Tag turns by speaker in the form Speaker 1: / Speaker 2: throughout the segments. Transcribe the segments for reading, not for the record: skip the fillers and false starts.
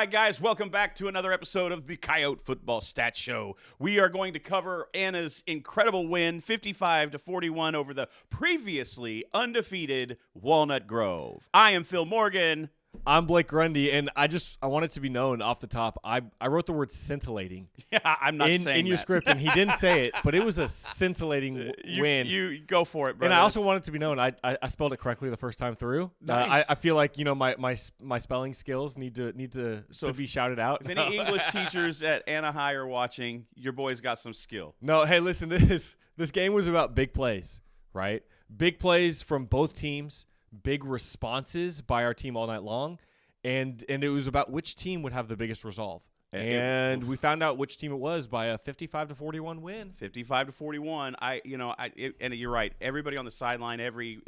Speaker 1: right, guys, welcome back to another episode of the Coyote Football Stats Show. We are going to cover Anna's incredible win, 55-41 over the previously undefeated Walnut Grove. I am Phil Morgan.
Speaker 2: I'm Blake Grundy, and I want it to be known off the top, I wrote the word scintillating.
Speaker 1: Yeah, I'm not saying
Speaker 2: in your script, and he didn't say it, but it was a scintillating win.
Speaker 1: You go for it, brother.
Speaker 2: And I also want it to be known, I spelled it correctly the first time through.
Speaker 1: Nice.
Speaker 2: I feel like my spelling skills need to be shouted out.
Speaker 1: If any English teachers at Anna High are watching, your boy's got some skill.
Speaker 2: No, hey, listen, this game was about big plays, right? Big plays from both teams. Big responses by our team all night long, and it was about which team would have the biggest resolve. And we found out which team it was by a 55-41 win.
Speaker 1: 55-41. And you're right. Everybody on the sideline, every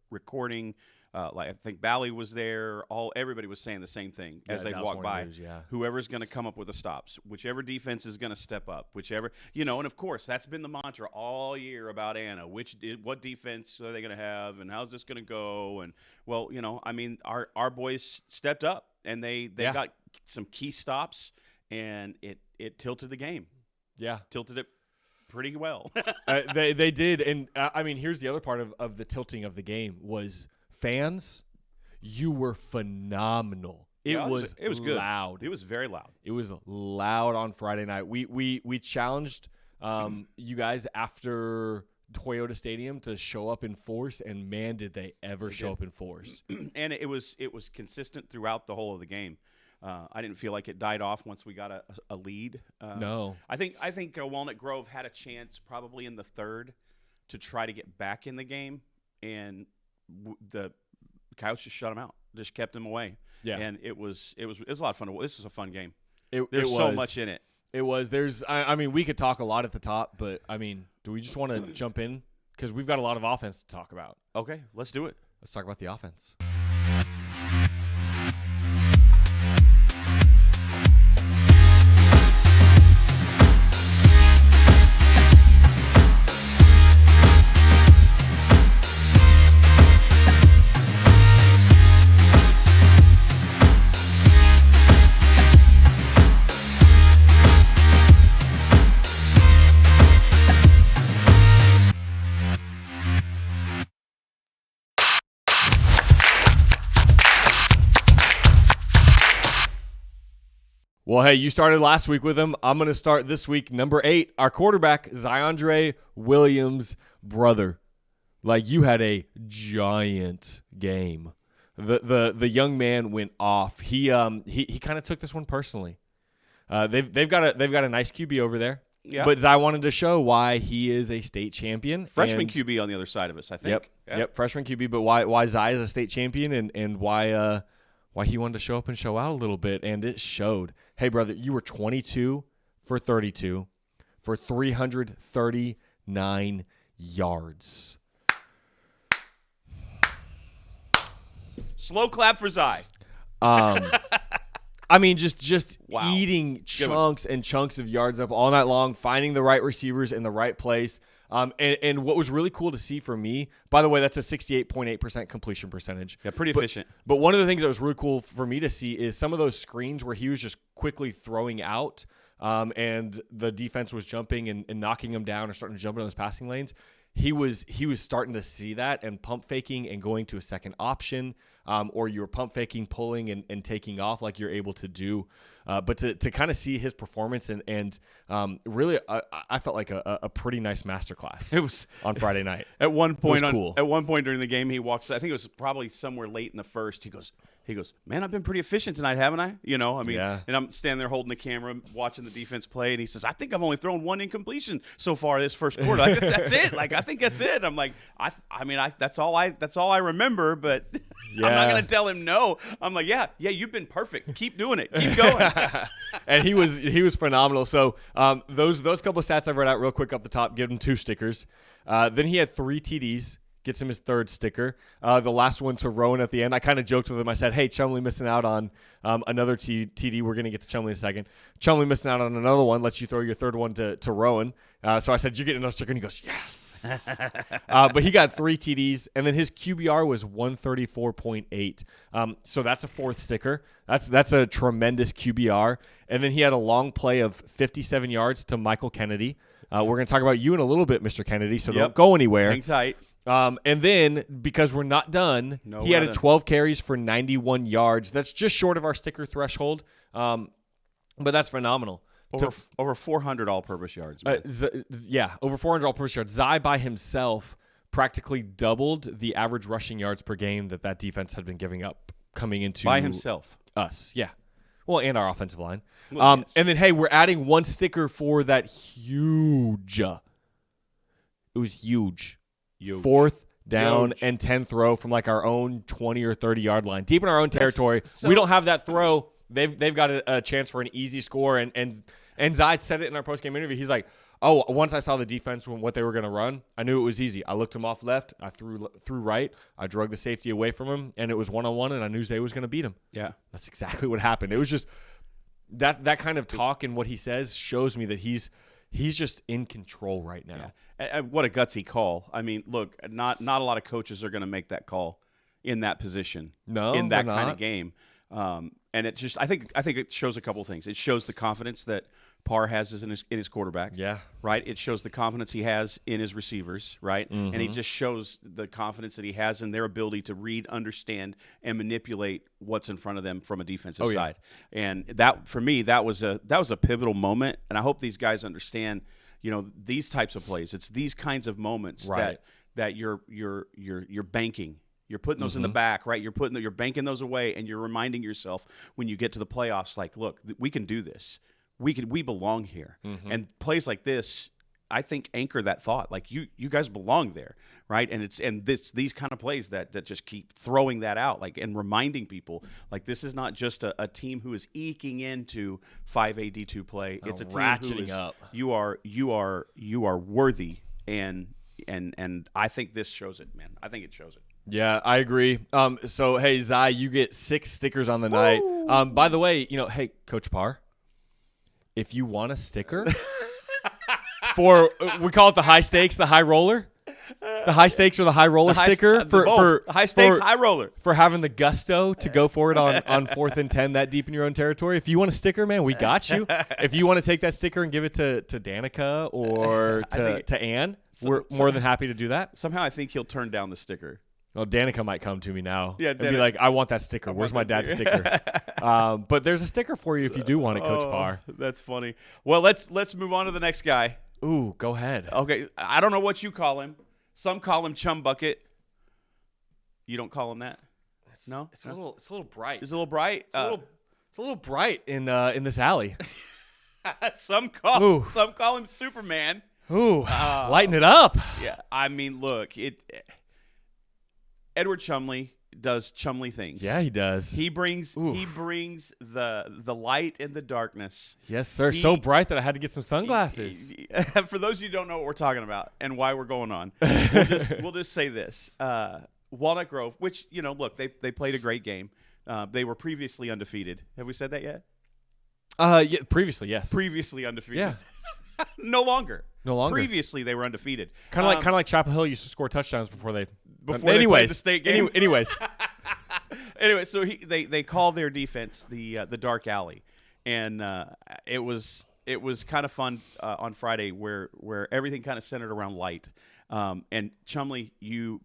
Speaker 1: recording, like I think Bally was there. Everybody was saying the same thing as they walked by. Whoever's going to come up with the stops, whichever defense is going to step up, whichever and of course that's been the mantra all year about Anna. What defense are they going to have, and how's this going to go? And well, our boys stepped up and they got some key stops, and it tilted the game. Yeah, tilted it pretty well.
Speaker 2: They did, and here's the other part of the tilting of the game was. Fans, you were phenomenal. It was
Speaker 1: good.
Speaker 2: Loud.
Speaker 1: It was very loud.
Speaker 2: It was loud on Friday night. We challenged you guys after Coyote Stadium to show up in force, and man, did they ever show up in force.
Speaker 1: And it was consistent throughout the whole of the game. I didn't feel like it died off once we got a lead.
Speaker 2: No.
Speaker 1: I think Walnut Grove had a chance probably in the third to try to get back in the game, and the Coyotes just shut them out, just kept them away. Yeah, and it was a lot of fun. This is a fun game. There's so much in it.
Speaker 2: It was. We could talk a lot at the top, but do we just want to jump in because we've got a lot of offense to talk about?
Speaker 1: Okay, let's do it.
Speaker 2: Let's talk about the offense. Well, hey, you started last week with him. I'm going to start this week, number 8, our quarterback, Ziondre Williams' brother. Like, you had a giant game. The young man went off. He kind of took this one personally. They've got a nice QB over there. Yeah. But Zy wanted to show why he is a state champion.
Speaker 1: Freshman QB on the other side of us, I think.
Speaker 2: Yep, freshman QB. But why Zy is a state champion and why he wanted to show up and show out a little bit, and it showed. Hey, brother, you were 22 for 32 for 339 yards.
Speaker 1: Slow clap for Zy.
Speaker 2: Just wow. Eating chunks and chunks of yards up all night long, finding the right receivers in the right place. And what was really cool to see for me, by the way, that's a 68.8% completion percentage.
Speaker 1: Yeah, pretty efficient.
Speaker 2: But one of the things that was really cool for me to see is some of those screens where he was just quickly throwing out and the defense was jumping and knocking him down or starting to jump in those passing lanes. He was starting to see that and pump faking and going to a second option, or you were pump faking, pulling and taking off like you're able to do. But to kind of see his performance and really, I felt like a pretty nice masterclass. It was on Friday night.
Speaker 1: At one point,
Speaker 2: cool.
Speaker 1: At one point during the game, he walks. I think it was probably somewhere late in the first. He goes, man, I've been pretty efficient tonight, haven't I?
Speaker 2: Yeah.
Speaker 1: And I'm standing there holding the camera, watching the defense play, and he says, I think I've only thrown one incompletion so far this first quarter. Like, that's it. Like, I think that's it. I'm like, that's all I remember, but yeah. I'm not going to tell him no. I'm like, yeah, you've been perfect. Keep doing it. Keep going.
Speaker 2: And he was phenomenal. So those couple of stats I've read out real quick up the top, give him 2 stickers. Then he had 3 TDs. gets him his third sticker. The last one to Rowan at the end. I kind of joked with him. I said, hey, Chumley missing out on another TD. We're going to get to Chumley in a second. Chumley missing out on another one. Lets you throw your third one to Rowan. So I said, you're getting another sticker. And he goes, yes. But he got 3 TDs, and then his QBR was 134.8. So that's a fourth sticker. That's a tremendous QBR. And then he had a long play of 57 yards to Michael Kennedy. We're going to talk about you in a little bit, Mr. Kennedy, so don't go anywhere.
Speaker 1: Hang tight.
Speaker 2: And then, because we're not done, he had 12 carries for 91 yards. That's just short of our sticker threshold, but that's phenomenal.
Speaker 1: Over 400 all-purpose yards.
Speaker 2: Over 400 all-purpose yards. Zai by himself practically doubled the average rushing yards per game that defense had been giving up coming into
Speaker 1: by himself.
Speaker 2: Us, yeah. Well, and our offensive line.
Speaker 1: Yes.
Speaker 2: And then, hey, we're adding 1 sticker for that huge. It was huge. 4th down and 10 throw from like our own 20 or 30 yard line, deep in our own territory. We don't have that throw. They've got a chance for an easy score, and Zai said it in our post-game interview. He's like, oh, once I saw the defense what they were going to run, I knew it was easy. I looked him off left, I threw right, I drug the safety away from him, and it was 1-on-1, and I knew Zay was going to beat him.
Speaker 1: Yeah,
Speaker 2: that's exactly what happened. It was just that kind of talk and what he says shows me that he's just in control right now.
Speaker 1: Yeah. What a gutsy call! I mean, look, not a lot of coaches are going to make that call in that position, in that kind of game. And it just, I think it shows a couple of things. It shows the confidence that Parr has in his quarterback.
Speaker 2: Yeah.
Speaker 1: Right. It shows the confidence he has in his receivers. Right. Mm-hmm. And he just shows the confidence that he has in their ability to read, understand, and manipulate what's in front of them from a defensive side. And that, for me, that was a pivotal moment. And I hope these guys understand, these types of plays. It's these kinds of moments that you're banking. You're putting those in the back, right? You're banking those away, and you're reminding yourself when you get to the playoffs, like, look, we can do this. We belong here. Mm-hmm. And plays like this, I think, anchor that thought. Like, you guys belong there, right? And these kind of plays that just keep throwing that out, like, and reminding people, like, this is not just a team who is eking into 5A D2 play. It's a team
Speaker 2: ratcheting
Speaker 1: who is,
Speaker 2: up.
Speaker 1: You are worthy, and I think this shows it, man. I think it shows it.
Speaker 2: Yeah, I agree. So, hey, Zai, you get 6 stickers on the night. By the way, hey, Coach Parr, if you want a sticker for, we call it the high stakes, the high roller. The high stakes or the high roller sticker for
Speaker 1: high stakes, high roller.
Speaker 2: For having the gusto to go for it on 4th and 10 that deep in your own territory. If you want a sticker, man, we got you. If you want to take that sticker and give it to Danica or to Ann, we're more than happy to do that.
Speaker 1: Somehow I think he'll turn down the sticker.
Speaker 2: Well, Danica might come to me now and
Speaker 1: Danica.
Speaker 2: be like, I want that sticker. Where's my dad's sticker? But there's a sticker for you if you do want it, Coach Parr.
Speaker 1: That's funny. Well, let's move on to the next guy.
Speaker 2: Ooh, go ahead.
Speaker 1: Okay, I don't know what you call him. Some call him Chum Bucket. You don't call him that? No?
Speaker 2: It's a little bright.
Speaker 1: It's a little bright?
Speaker 2: It's a little bright in this alley.
Speaker 1: Some call him Superman.
Speaker 2: Ooh, lighten it up.
Speaker 1: Yeah, I mean, look, Edward Chumley does Chumley things.
Speaker 2: Yeah, he does.
Speaker 1: He brings the light and the darkness.
Speaker 2: Yes, sir. So bright that I had to get some sunglasses.
Speaker 1: For those of you who don't know what we're talking about and why we're going on, we'll just say this. Walnut Grove, which, look, they played a great game. They were previously undefeated. Have we said that yet?
Speaker 2: Yeah, previously, yes.
Speaker 1: Previously undefeated.
Speaker 2: Yeah.
Speaker 1: No longer.
Speaker 2: Previously,
Speaker 1: they were undefeated.
Speaker 2: Kind of like Chapel Hill used to score touchdowns before they
Speaker 1: played the state game.
Speaker 2: Anyways.
Speaker 1: Anyway, so they call their defense the dark alley, and it was kind of fun on Friday where everything kind of centered around light. And Chumley, you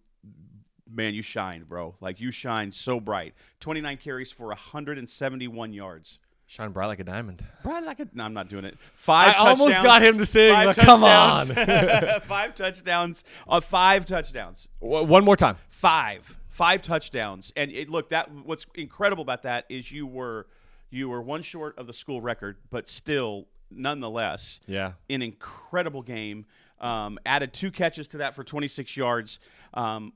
Speaker 1: shined, bro. Like, you shined so bright. 29 carries for 171 yards.
Speaker 2: Shine bright like a diamond.
Speaker 1: No, I'm not doing it. 5 touchdowns.
Speaker 2: I almost got him to sing. Come on.
Speaker 1: 5 touchdowns. 5 touchdowns.
Speaker 2: One more time.
Speaker 1: 5 touchdowns. And what's incredible about that is you were one short of the school record, but still, nonetheless, an incredible game. Added 2 catches to that for 26 yards. All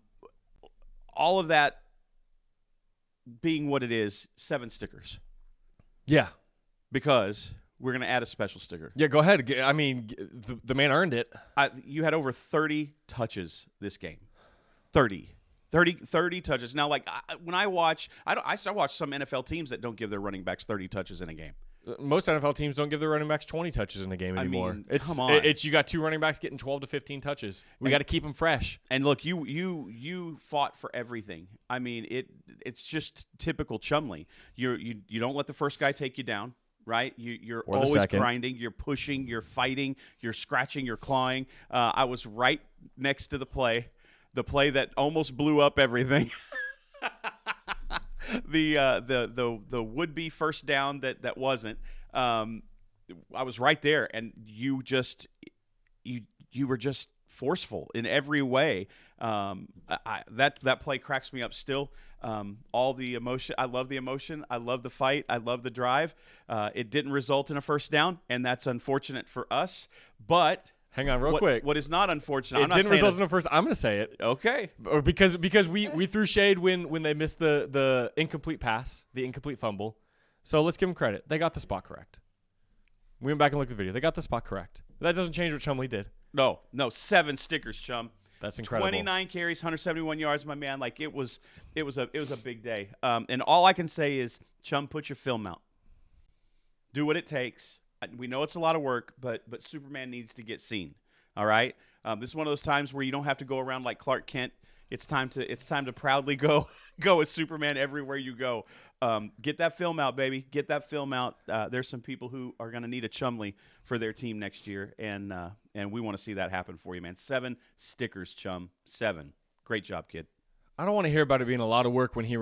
Speaker 1: of that being what it is, 7 stickers.
Speaker 2: Yeah.
Speaker 1: Because we're going to add a special sticker.
Speaker 2: Yeah, go ahead. I mean, the man earned it.
Speaker 1: You had over 30 touches this game. 30 touches. Now, like when I watch some NFL teams that don't give their running backs 30 touches in a game.
Speaker 2: Most NFL teams don't give their running backs 20 touches in a game anymore.
Speaker 1: I mean, come on.
Speaker 2: It's you got 2 running backs getting 12 to 15 touches. We got to keep them fresh.
Speaker 1: And look, you fought for everything. I mean, it's just typical Chumlee. You don't let the first guy take you down, right? You're always grinding. You're pushing. You're fighting. You're scratching. You're clawing. I was right next to the play that almost blew up everything. The would-be first down that wasn't. I was right there, and you were just forceful in every way. That play cracks me up still. All the emotion. I love the emotion. I love the fight. I love the drive. It didn't result in a first down, and that's unfortunate for us. But
Speaker 2: hang on real quick.
Speaker 1: What is not unfortunate?
Speaker 2: It didn't result in a first. I'm going to say it.
Speaker 1: Okay.
Speaker 2: Or because we threw shade when they missed the incomplete pass, the incomplete fumble. So let's give them credit. They got the spot correct. We went back and looked at the video. They got the spot correct. That doesn't change what Chumlee did.
Speaker 1: No, 7 stickers, Chum.
Speaker 2: That's incredible.
Speaker 1: 29 carries, 171 yards, my man. Like it was a big day. And all I can say is, Chum, put your film out. Do what it takes. We know it's a lot of work, but Superman needs to get seen. All right. This is one of those times where you don't have to go around like Clark Kent. It's time to proudly go as Superman everywhere you go. Get that film out, baby. Get that film out. There's some people who are going to need a Chumlee for their team next year, and we want to see that happen for you, man. 7 stickers, Chum. 7. Great job, kid.
Speaker 2: I don't want to hear about it being a lot of work when he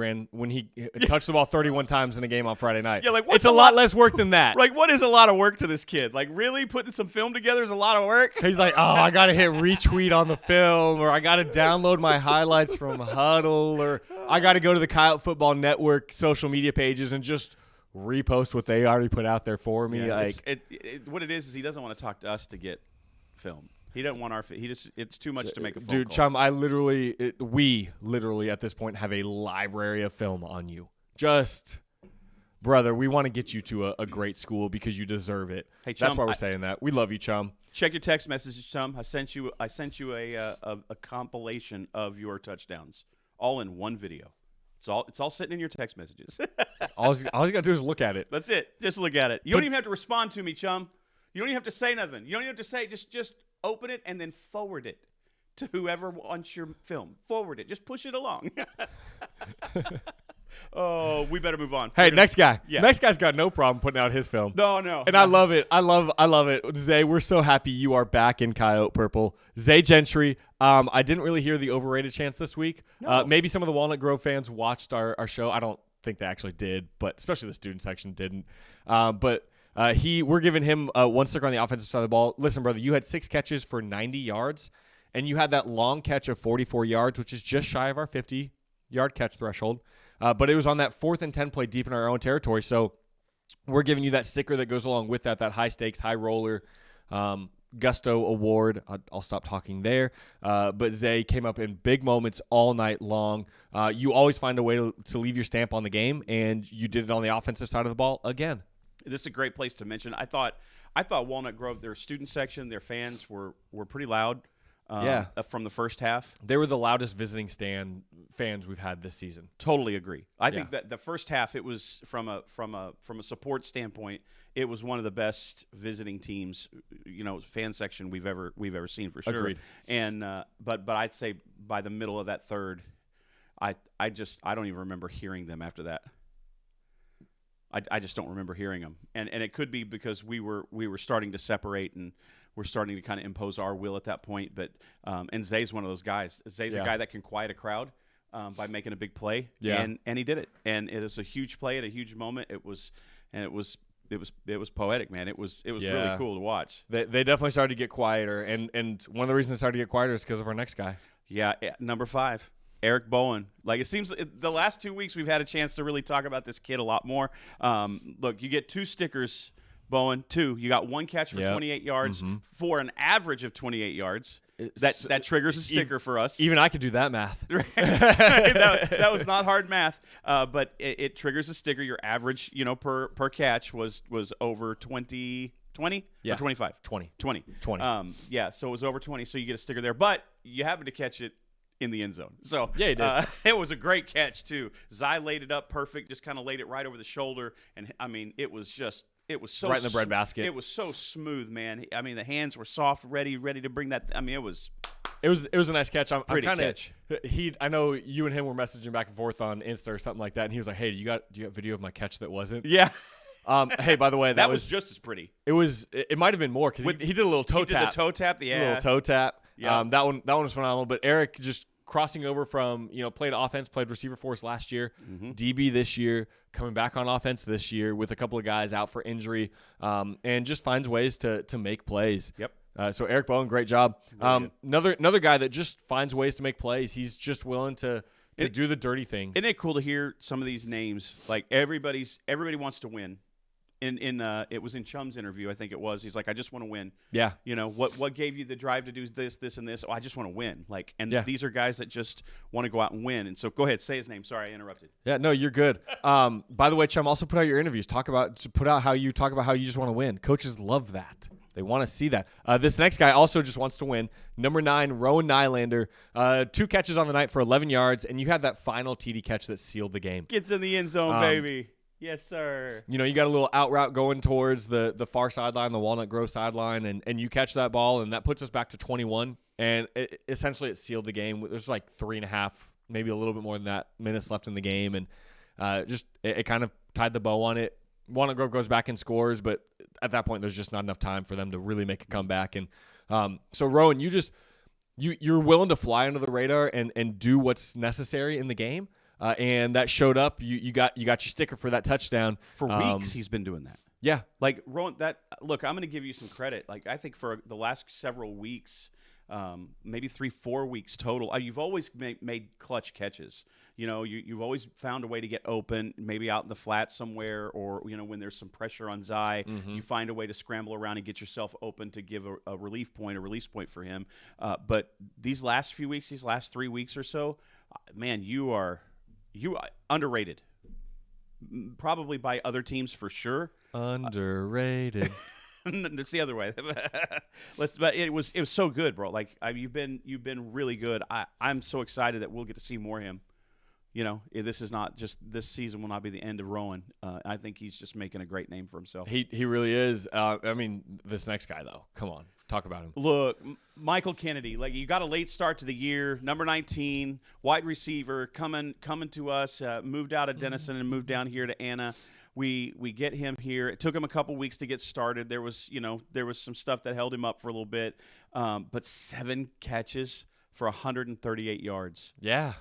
Speaker 2: touched the ball 31 times in a game on Friday night.
Speaker 1: Yeah, like
Speaker 2: it's a lot less work than that.
Speaker 1: Like, what is a lot of work to this kid? Like, really putting some film together is a lot of work?
Speaker 2: He's like, I got to hit retweet on the film, or I got to download my highlights from Huddle, or I got to go to the Coyote Football Network social media pages and just repost what they already put out there for me.
Speaker 1: Yeah, what it is he doesn't want to talk to us to get film. He doesn't want our. It's too much to make a phone
Speaker 2: Dude,
Speaker 1: call.
Speaker 2: Chum, we literally at this point have a library of film on you. Just, brother, we want to get you to a great school because you deserve it.
Speaker 1: Hey, Chum,
Speaker 2: that's why we're saying that. We love you, Chum.
Speaker 1: Check your text messages, Chum. I sent you a compilation of your touchdowns, all in one video. It's all sitting in your text messages.
Speaker 2: all you got to do is look at it.
Speaker 1: That's it. Just look at it. You don't even have to respond to me, Chum. You don't even have to say nothing. You don't even have to say just open it and then forward it to whoever wants your film. Forward it. Just push it along. Oh, we better move on.
Speaker 2: Hey, next guy.
Speaker 1: Yeah.
Speaker 2: Next guy's got no problem putting out his film.
Speaker 1: No.
Speaker 2: And I love it. I love it. Zay, we're so happy you are back in Coyote Purple. Zay Gentry. I didn't really hear the overrated chants this week.
Speaker 1: No.
Speaker 2: Maybe some of the Walnut Grove fans watched our show. I don't think they actually did, but especially the student section didn't. We're giving him 1 sticker on the offensive side of the ball. Listen, brother, you had 6 catches for 90 yards, and you had that long catch of 44 yards, which is just shy of our 50-yard catch threshold. But it was on that 4th and 10 play deep in our own territory. So we're giving you that sticker that goes along with that high stakes, high roller gusto award. I'll stop talking there. But Zay came up in big moments all night long. You always find a way to leave your stamp on the game, and you did it on the offensive side of the ball again.
Speaker 1: This is a great place to mention. I thought Walnut Grove, their student section, their fans were pretty loud. From the first half,
Speaker 2: they were the loudest visiting stand fans we've had this season.
Speaker 1: Totally agree. I think that the first half, it was from a support standpoint, it was one of the best visiting teams, fan section we've ever seen for sure.
Speaker 2: Agreed.
Speaker 1: And but I'd say by the middle of that third, I don't even remember hearing them after that. I just don't remember hearing them, and it could be because we were starting to separate and we're starting to kind of impose our will at that point. But and Zay's one of those guys. Zay's a guy that can quiet a crowd by making a big play, and he did it. And it was a huge play at a huge moment. It was poetic, man. It was really cool to watch.
Speaker 2: They definitely started to get quieter, and one of the reasons they started to get quieter is because of our next guy.
Speaker 1: Yeah, number 5. Eric Bowen. Like, it seems the last 2 weeks we've had a chance to really talk about this kid a lot more. Look, you get 2 stickers, Bowen. 2. You got 1 catch for 28 yards for an average of 28 yards. That triggers a sticker for us.
Speaker 2: Even I could do that math.
Speaker 1: that was not hard math, but it triggers a sticker. Your average, per catch was over 20 or 25?
Speaker 2: 20.
Speaker 1: So it was over 20, so you get a sticker there. But you happen to catch it in the end zone. So
Speaker 2: yeah, he did.
Speaker 1: It was a great catch too. Zai laid it up perfect, just kind of laid it right over the shoulder, and I mean, it was so
Speaker 2: right in the breadbasket.
Speaker 1: It was so smooth, man. I mean, the hands were soft, ready to bring that. I mean, it was
Speaker 2: a nice catch. I'm kind of
Speaker 1: catch.
Speaker 2: I know you and him were messaging back and forth on Insta or something like that, and he was like, "Hey, do you got video of my catch that wasn't?"
Speaker 1: Yeah.
Speaker 2: Hey, by the way,
Speaker 1: that was just as pretty.
Speaker 2: It might have been more because he did a little toe tap.
Speaker 1: He did the toe tap, yeah.
Speaker 2: A little toe tap.
Speaker 1: Yeah.
Speaker 2: That one was phenomenal. But Eric just crossing over from, played offense, played receiver for us last year, DB this year, coming back on offense this year with a couple of guys out for injury, and just finds ways to make plays.
Speaker 1: Yep.
Speaker 2: So Eric Bowen, great job. Another guy that just finds ways to make plays. He's just willing to do the dirty things.
Speaker 1: Isn't it cool to hear some of these names? Like everybody wants to win. It was in Chum's interview, I think it was. He's like, I just want to win.
Speaker 2: Yeah.
Speaker 1: What gave you the drive to do this, and this? Oh, I just want to win. These are guys that just want to go out and win. And so go ahead, say his name. Sorry, I interrupted.
Speaker 2: Yeah, no, you're good. By the way, Chum, also put out your interviews. Put out how you talk about how you just want to win. Coaches love that. They want to see that. This next guy also just wants to win. Number 9, Rowan Nylander. 2 catches on the night for 11 yards, and you had that final TD catch that sealed the game.
Speaker 1: Gets in the end zone, baby. Yes, sir.
Speaker 2: You got a little out route going towards the far sideline, the Walnut Grove sideline, and you catch that ball, and that puts us back to 21. And essentially it sealed the game. There's like 3.5, maybe a little bit more than that, minutes left in the game. And it kind of tied the bow on it. Walnut Grove goes back and scores, but at that point there's just not enough time for them to really make a comeback. And so, Rowan, you're willing to fly under the radar and do what's necessary in the game. And that showed up. You got your sticker for that touchdown.
Speaker 1: For weeks, he's been doing that.
Speaker 2: Yeah,
Speaker 1: like Rowan. Look, I'm going to give you some credit. Like I think for the last several weeks, maybe 3-4 weeks total, you've always made clutch catches. You've always found a way to get open, maybe out in the flat somewhere, or when there's some pressure on Zai, you find a way to scramble around and get yourself open to give a release point for him. But these last few weeks, these last 3 weeks or so, man, you are underrated, probably by other teams for sure.
Speaker 2: Underrated.
Speaker 1: It's the other way. But it was so good, bro. Like you've been really good. I'm so excited that we'll get to see more of him. This is not just this season will not be the end of Rowan. I think he's just making a great name for himself.
Speaker 2: He really is. I mean, this next guy though, come on, talk about him.
Speaker 1: Look, Michael Kennedy. Like you got a late start to the year. Number 19, wide receiver, coming to us. Moved out of Denison and moved down here to Anna. We get him here. It took him a couple weeks to get started. There was some stuff that held him up for a little bit. But 7 catches for 138 yards.
Speaker 2: Yeah.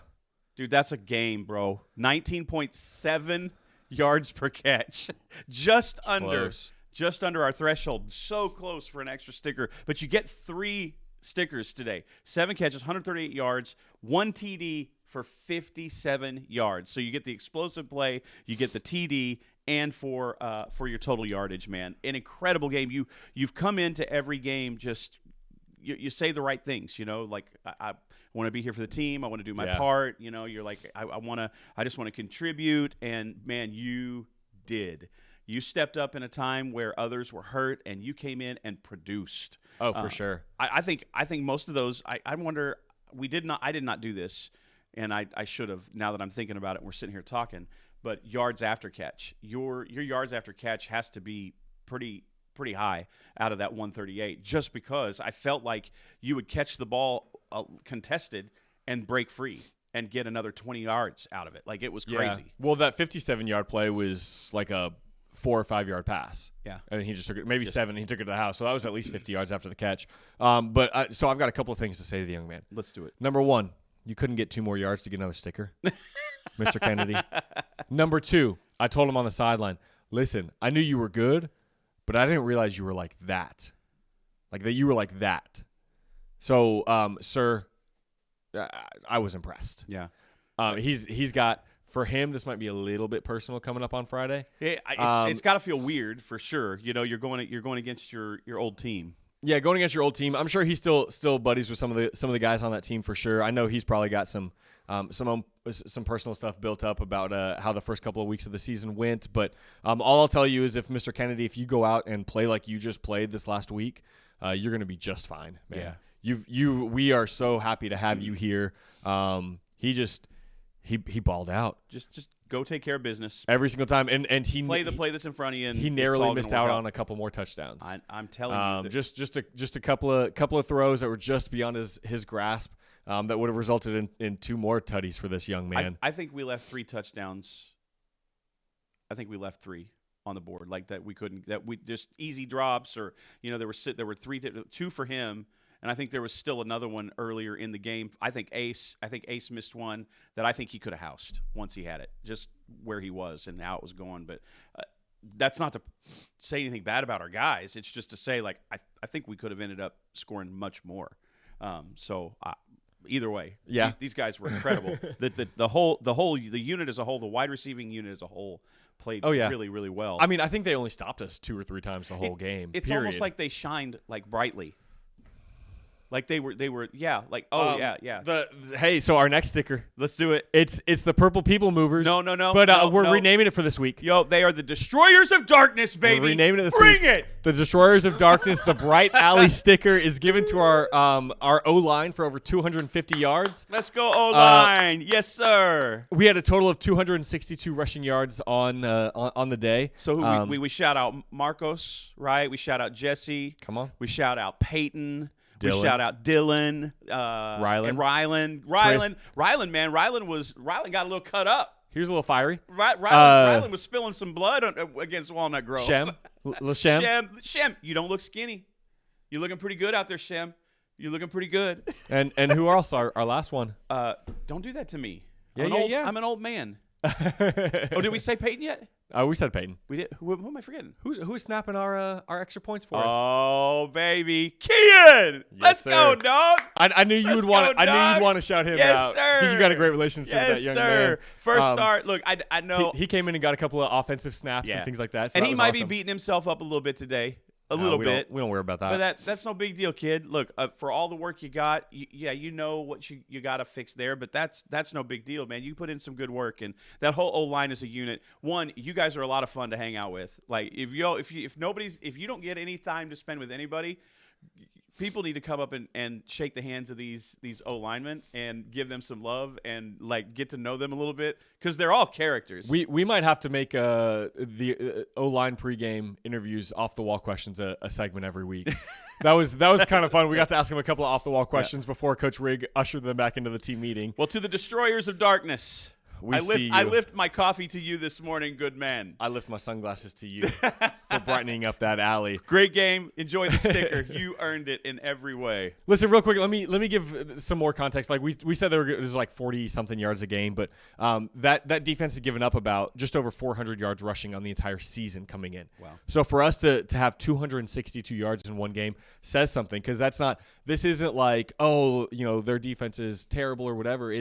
Speaker 1: Dude, that's a game, bro. 19.7 yards per catch. Just under our threshold. So close for an extra sticker. But you get 3 stickers today. 7 catches, 138 yards, 1 TD for 57 yards. So you get the explosive play, you get the TD, and for your total yardage, man. An incredible game. You've come into every game just you say the right things, like I want to be here for the team. I want to do my part. You're like, I just want to contribute. And man, you did. You stepped up in a time where others were hurt, and you came in and produced.
Speaker 2: Oh, for sure.
Speaker 1: I think most of those. I wonder. I did not do this, and I should have. Now that I'm thinking about it, and we're sitting here talking. But yards after catch, your yards after catch has to be pretty high out of that 138, just because I felt like you would catch the ball contested and break free and get another 20 yards out of it. Like, it was crazy.
Speaker 2: Yeah. Well, that 57-yard play was like a 4 or 5 yard pass.
Speaker 1: Yeah.
Speaker 2: And he just took it, maybe 7, and he took it to the house. So that was at least 50 yards after the catch. So I've got a couple of things to say to the young man.
Speaker 1: Let's do it.
Speaker 2: Number 1, you couldn't get 2 more yards to get another sticker, Mr. Kennedy. Number 2, I told him on the sideline, listen, I knew you were good, but I didn't realize you were like that. Like that you were like that. So, sir, I was impressed.
Speaker 1: Yeah.
Speaker 2: He's got, for him, this might be a little bit personal coming up on Friday.
Speaker 1: It's got to feel weird for sure. You're going against your old team.
Speaker 2: Yeah, going against your old team. I'm sure he's still buddies with some of the guys on that team for sure. I know he's probably got some personal stuff built up about how the first couple of weeks of the season went. But all I'll tell you is, if Mr. Kennedy, if you go out and play like you just played this last week, you're going to be just fine, man.
Speaker 1: Yeah.
Speaker 2: We are so happy to have you here. He balled out.
Speaker 1: Just go take care of business
Speaker 2: every single time, and he
Speaker 1: play the play that's in front of you. And
Speaker 2: he narrowly missed out on a couple more touchdowns.
Speaker 1: I'm telling you,
Speaker 2: just a couple of throws that were just beyond his grasp. That would have resulted in 2 more tutties for this young man.
Speaker 1: I think we left 3 touchdowns. I think we left 3 on the board, like that we couldn't, that we just easy drops, or there were 2 for him, and I think there was still another one earlier in the game. I think Ace missed one that I think he could have housed once he had it, just where he was and how it was going. But that's not to say anything bad about our guys. It's just to say, like, I think we could have ended up scoring much more. Either way,
Speaker 2: yeah,
Speaker 1: these guys were incredible. The unit as a whole, the wide receiving unit as a whole, played really, really well.
Speaker 2: I mean, I think they only stopped us 2 or 3 times the whole game.
Speaker 1: It's
Speaker 2: period.
Speaker 1: almost like they shined like brightly. Like they were like,
Speaker 2: hey, so our next sticker,
Speaker 1: let's do it.
Speaker 2: It's the Purple People Movers.
Speaker 1: No.
Speaker 2: But we're renaming it for this week.
Speaker 1: Yo, they are the Destroyers of Darkness, baby.
Speaker 2: We're renaming it this
Speaker 1: week.
Speaker 2: Bring it. The Destroyers of Darkness. The Bright Alley sticker is given to our O-line for over 250 yards.
Speaker 1: Let's go O-line. Yes, sir.
Speaker 2: We had a total of 262 rushing yards on the day.
Speaker 1: So we shout out Marcos, right? We shout out Jesse.
Speaker 2: Come on.
Speaker 1: We shout out Peyton.
Speaker 2: Dylan.
Speaker 1: We shout out Dylan,
Speaker 2: Rylan,
Speaker 1: and Rylan, man, Rylan got a little cut up.
Speaker 2: He was a little fiery.
Speaker 1: Rylan was spilling some blood against Walnut Grove.
Speaker 2: Shem,
Speaker 1: you don't look skinny. You're looking pretty good out there, Shem. You're looking pretty good.
Speaker 2: And who else? Our last one.
Speaker 1: Don't do that to me.
Speaker 2: Yeah.
Speaker 1: I'm an old man. Oh, did we say Peyton yet?
Speaker 2: We said Peyton.
Speaker 1: We did. Who am I forgetting?
Speaker 2: Who's snapping our extra points for us?
Speaker 1: Oh, baby, Kian! Let's go, dog.
Speaker 2: I knew you would want. I knew you'd want to shout him out.
Speaker 1: Yes, sir.
Speaker 2: You got a great relationship with that young man.
Speaker 1: First start. Look, I know
Speaker 2: he came in and got a couple of offensive snaps and things like that. So
Speaker 1: and
Speaker 2: that
Speaker 1: he might
Speaker 2: awesome.
Speaker 1: be beating himself up a little bit today. We don't worry
Speaker 2: about that.
Speaker 1: But that's no big deal, kid. Look, for all the work you got, you know what you got to fix there, but that's no big deal, man. You put in some good work, and that whole O-line is a unit. One, you guys are a lot of fun to hang out with. Like if you don't get any time to spend with anybody, people need to come up and shake the hands of these O-linemen and give them some love and like get to know them a little bit, because they're all characters.
Speaker 2: We might have to make the O-line pregame interviews off the wall questions a segment every week. That was kind of fun. We got to ask them a couple of off the wall questions before Coach Rigg ushered them back into the team meeting.
Speaker 1: Well, to the Destroyers of Darkness, I lift my coffee to you this morning, good man.
Speaker 2: I lift my sunglasses to you for brightening up that alley.
Speaker 1: Great game. Enjoy the sticker. You earned it in every way.
Speaker 2: Listen, real quick, let me give some more context. Like we said, it was like 40-something yards a game, but that defense has given up about just over 400 yards rushing on the entire season coming in.
Speaker 1: Wow.
Speaker 2: So for us to have 262 yards in one game says something, because this isn't like, their defense is terrible or whatever.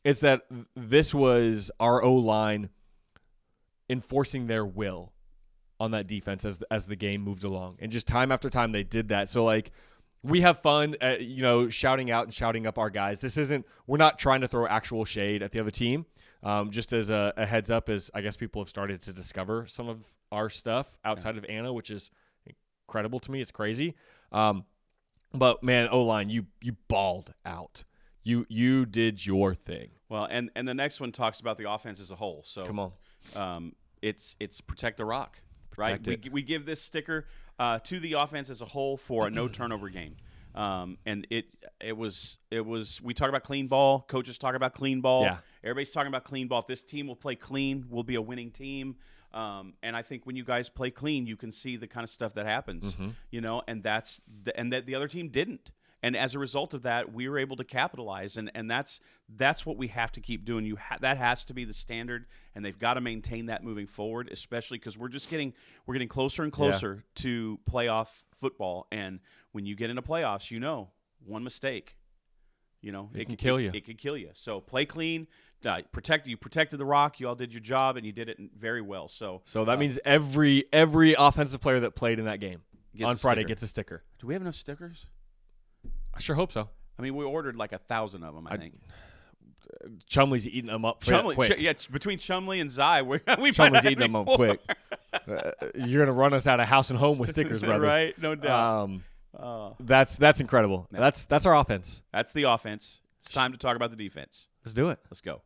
Speaker 2: It's that this was our O-line enforcing their will on that defense as the game moved along. And just time after time, they did that. So, like, we have fun, shouting out and shouting up our guys. We're not trying to throw actual shade at the other team. Just as a heads up, as I guess people have started to discover some of our stuff outside of Anna, which is incredible to me. It's crazy. But, man, O-line, you balled out. You did your thing.
Speaker 1: Well, and the next one talks about the offense as a whole. So
Speaker 2: come on,
Speaker 1: it's protect the rock, right? We give this sticker to the offense as a whole for a no turnover game, and it was we talk about clean ball. Coaches talk about clean ball.
Speaker 2: Yeah.
Speaker 1: Everybody's talking about clean ball. If this team will play clean, we'll be a winning team. And I think when you guys play clean, you can see the kind of stuff that happens.
Speaker 2: Mm-hmm.
Speaker 1: And that the other team didn't. And as a result of that, we were able to capitalize, and that's what we have to keep doing. That has to be the standard, and they've got to maintain that moving forward, especially because we're getting closer and closer to playoff football. And when you get into playoffs, one mistake, it can kill you. It can kill you. So play clean. You protected the rock. You all did your job, and you did it very well. So
Speaker 2: that means every offensive player that played in that game on Friday gets a sticker.
Speaker 1: Do we have enough stickers?
Speaker 2: I sure hope so.
Speaker 1: I mean, we ordered like 1,000 of them, I think.
Speaker 2: Chumley's eating them up quick.
Speaker 1: Between Chumley and Zai,
Speaker 2: Chumley's eating them up quick. You're going to run us out of house and home with stickers, brother.
Speaker 1: Right? No doubt.
Speaker 2: That's incredible.
Speaker 1: No.
Speaker 2: That's our offense.
Speaker 1: That's the offense. It's time to talk about the defense.
Speaker 2: Let's do it.
Speaker 1: Let's go.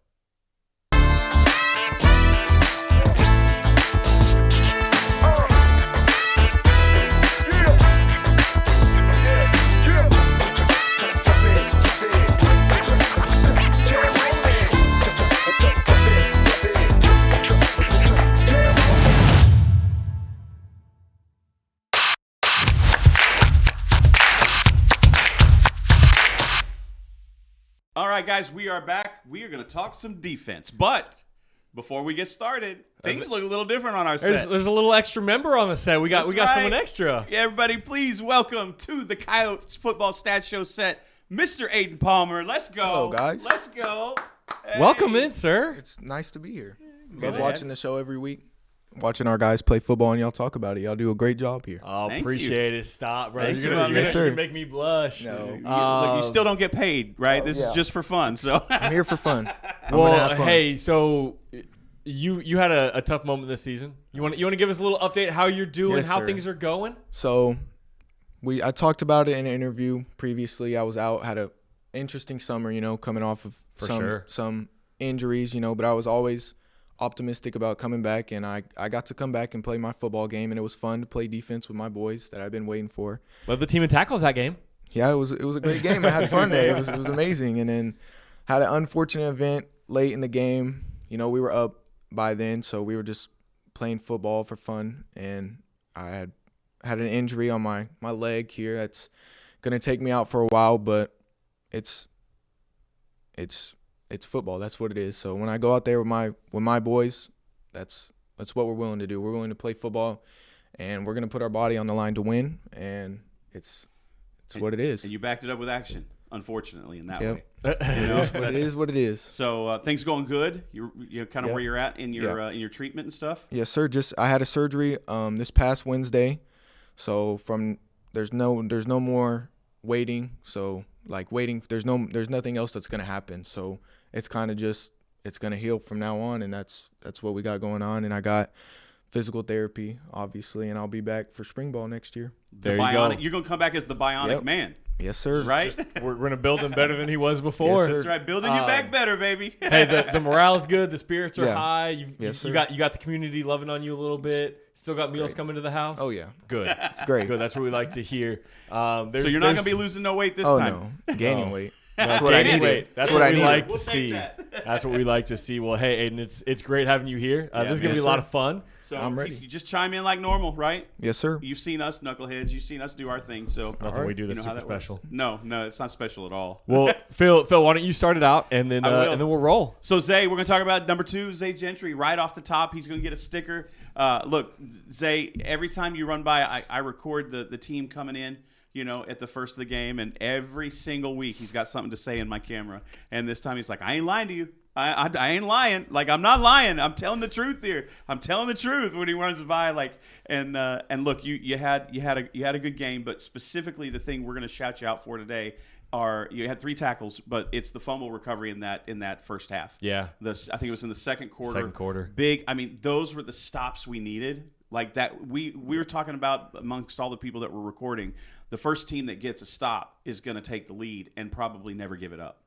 Speaker 1: All right, guys, we are back. We are going to talk some defense. But before we get started, things look a little different on our set.
Speaker 2: There's a little extra member on the set. We got someone extra.
Speaker 1: Yeah, everybody, please welcome to the Coyotes Football Stat Show set, Mr. Aiden Palmer. Let's go.
Speaker 3: Hello, guys.
Speaker 1: Let's go. Hey.
Speaker 2: Welcome in, sir.
Speaker 3: It's nice to be here.
Speaker 1: Good.
Speaker 3: Love watching the show every week. Watching our guys play football and y'all talk about it. Y'all do a great job here.
Speaker 2: Oh,
Speaker 1: Thank
Speaker 2: appreciate it. Stop, bro.
Speaker 1: Thanks,
Speaker 2: You're
Speaker 1: man.
Speaker 2: gonna
Speaker 3: Yes, sir.
Speaker 2: make me blush.
Speaker 3: No.
Speaker 1: Look, you still don't get paid, right? This
Speaker 3: yeah.
Speaker 1: is just for fun. So
Speaker 3: I'm here for fun. I'm gonna
Speaker 2: Well,
Speaker 3: have fun.
Speaker 2: hey, so you had a tough moment this season. You want to give us a little update how you're doing,
Speaker 3: Yes,
Speaker 2: how
Speaker 3: sir.
Speaker 2: things are going?
Speaker 3: So I talked about it in an interview previously. I was out, had a interesting summer, coming off of some injuries, but I was always optimistic about coming back, and I got to come back and play my football game, and it was fun to play defense with my boys that I've been waiting for.
Speaker 2: Led the team in tackles that game.
Speaker 3: Yeah, it was a great game. I had fun there. It was amazing. And then had an unfortunate event late in the game. We were up by then, so we were just playing football for fun, and I had an injury on my leg here that's gonna take me out for a while, but it's football. That's what it is. So when I go out there with my boys, that's what we're willing to do. We're willing to play football, and we're gonna put our body on the line to win, and it's what it is.
Speaker 1: And you backed it up with action, unfortunately, in that
Speaker 3: Yep.
Speaker 1: way.
Speaker 3: It is what it is.
Speaker 1: So things going good. You're kind of
Speaker 3: Yep.
Speaker 1: where you're at in your treatment and stuff.
Speaker 3: Yes, sir. I had a surgery this past Wednesday, so there's no more waiting. So waiting, there's nothing else that's gonna happen. So it's kind of just it's gonna heal from now on, and that's what we got going on. And I got physical therapy, obviously, and I'll be back for spring ball next year.
Speaker 2: There you
Speaker 1: Bionic,
Speaker 2: go.
Speaker 1: You're gonna come back as the Bionic
Speaker 3: Yep.
Speaker 1: Man,
Speaker 3: Yes, sir.
Speaker 1: right?
Speaker 2: We're going to build him better than he was before.
Speaker 3: Yes, sir.
Speaker 1: That's right. Building you back better, baby.
Speaker 2: Hey, the morale is good. The spirits are
Speaker 3: Yeah.
Speaker 2: high.
Speaker 3: Yes,
Speaker 2: you
Speaker 3: sir.
Speaker 2: got the community loving on you a little bit. Still got meals coming to the house.
Speaker 3: Oh, yeah.
Speaker 2: Good.
Speaker 3: It's great.
Speaker 2: Good. That's what we like to hear.
Speaker 1: So you're not gonna be losing no weight this
Speaker 3: Oh
Speaker 1: time.
Speaker 3: no, gaining weight.
Speaker 2: That's
Speaker 3: what I
Speaker 2: gaining
Speaker 3: needed.
Speaker 2: weight. That's
Speaker 3: That's
Speaker 2: what
Speaker 3: what I
Speaker 2: we
Speaker 3: needed.
Speaker 2: like to
Speaker 1: We'll take
Speaker 2: see.
Speaker 1: that.
Speaker 2: That's what we like to see. Well, hey, Aiden, it's great having you here. This is gonna be
Speaker 3: yes,
Speaker 2: a lot
Speaker 3: sir.
Speaker 2: of fun.
Speaker 1: So
Speaker 3: I'm ready.
Speaker 1: you just chime in like normal, right?
Speaker 3: Yes, sir.
Speaker 1: You've seen us knuckleheads. You've seen us do our thing. So
Speaker 2: Nothing
Speaker 3: right.
Speaker 2: we do
Speaker 1: you
Speaker 2: that's
Speaker 1: know how
Speaker 2: super
Speaker 1: that works.
Speaker 2: special.
Speaker 1: No, it's not special at all.
Speaker 2: Well, Phil, why don't you start it out and then
Speaker 1: I will.
Speaker 2: and then we'll roll.
Speaker 1: So Zay, we're gonna talk about number 2, Zay Gentry, right off the top. He's gonna get a sticker. Look, Zay, every time you run by, I record the team coming in, at the first of the game, and every single week he's got something to say in my camera. And this time he's like, I ain't lying to you. I ain't lying. Like, I'm not lying. I'm telling the truth here. I'm telling the truth when he runs by. And look, you had a good game, but specifically the thing we're gonna shout you out for today are you had 3 tackles, but it's the fumble recovery in that first half.
Speaker 2: Yeah.
Speaker 1: I think it was in the second quarter.
Speaker 2: Second quarter.
Speaker 1: Big. I mean, those were the stops we needed. Like that, we were talking about amongst all the people that were recording. The first team that gets a stop is going to take the lead and probably never give it up.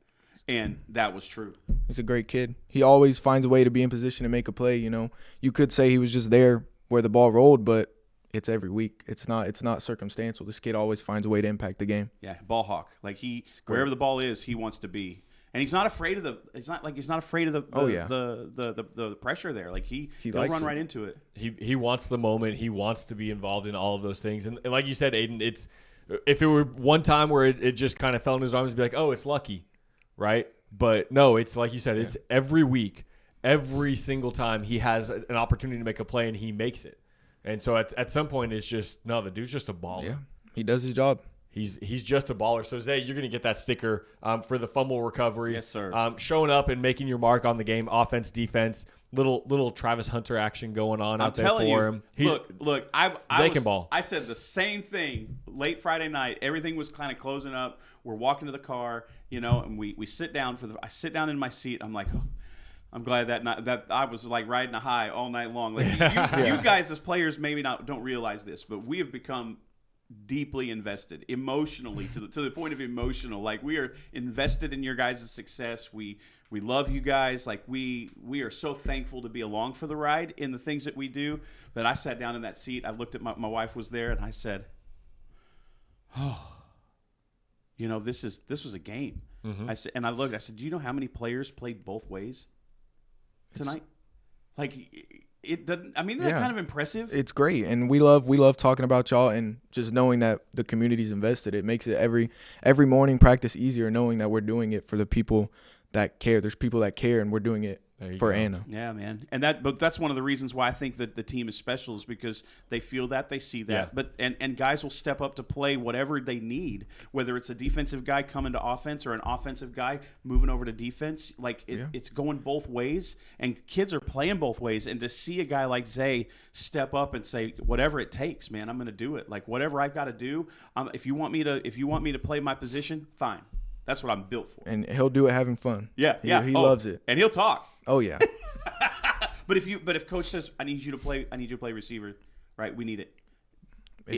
Speaker 1: And that was true.
Speaker 3: He's a great kid. He always finds a way to be in position to make a play. You could say he was just there where the ball rolled, but it's every week. It's not circumstantial. This kid always finds a way to impact the game.
Speaker 1: Yeah, ball hawk. Like wherever the ball is, he wants to be. And he's not afraid of the. It's not like he's not afraid of the.
Speaker 3: Oh, yeah.
Speaker 1: The pressure there. Like he'll
Speaker 3: likes
Speaker 1: run
Speaker 3: it.
Speaker 1: right into it.
Speaker 2: He wants the moment. He wants to be involved in all of those things. And like you said, Aiden, it's if it were one time where it just kind of fell in his arms, it'd be like, oh, it's lucky, right? But no, it's like you said, it's every week, every single time he has an opportunity to make a play and he makes it. And so at some point, it's just no, the dude's just a baller.
Speaker 3: Yeah, he does his job.
Speaker 2: He's just a baller. So Zay, you're gonna get that sticker for the fumble recovery.
Speaker 1: Yes, sir.
Speaker 2: Showing up and making your mark on the game, offense, defense. Little Travis Hunter action going on out there for him.
Speaker 1: Look, I
Speaker 2: can ball.
Speaker 1: I said the same thing late Friday night. Everything was kind of closing up. We're walking to the car, and we sit down I sit down in my seat. I'm like, oh, I'm glad that I was like riding a high all night long. Like you guys as players maybe don't realize this, but we have become deeply invested emotionally to the point of emotional. Like, we are invested in your guys' success. We love you guys. Like, we are so thankful to be along for the ride in the things that we do. But I sat down in that seat. I looked at my wife was there, and I said, oh, this was a game. Mm-hmm. I said, do you know how many players played both ways tonight? It doesn't. I mean, isn't that kind of impressive?
Speaker 3: It's great, and we love talking about y'all, and just knowing that the community's invested. It makes it every morning practice easier, knowing that we're doing it for the people that care. There's people that care, and we're doing it for Anna.
Speaker 1: Yeah, man. And that's one of the reasons why I think that the team is special, is because they feel that, they see that. Yeah. But and guys will step up to play whatever they need, whether it's a defensive guy coming to offense or an offensive guy moving over to defense. It's going both ways, and kids are playing both ways. And to see a guy like Zay step up and say, whatever it takes, man, I'm going to do it. Like, whatever I've got to do, if you want me to play my position, fine. That's what I'm built for.
Speaker 3: And he'll do it having fun.
Speaker 1: Yeah,
Speaker 3: He loves it.
Speaker 1: And he'll talk.
Speaker 3: Oh yeah.
Speaker 1: But if coach says, I need you to play receiver, right? We need it.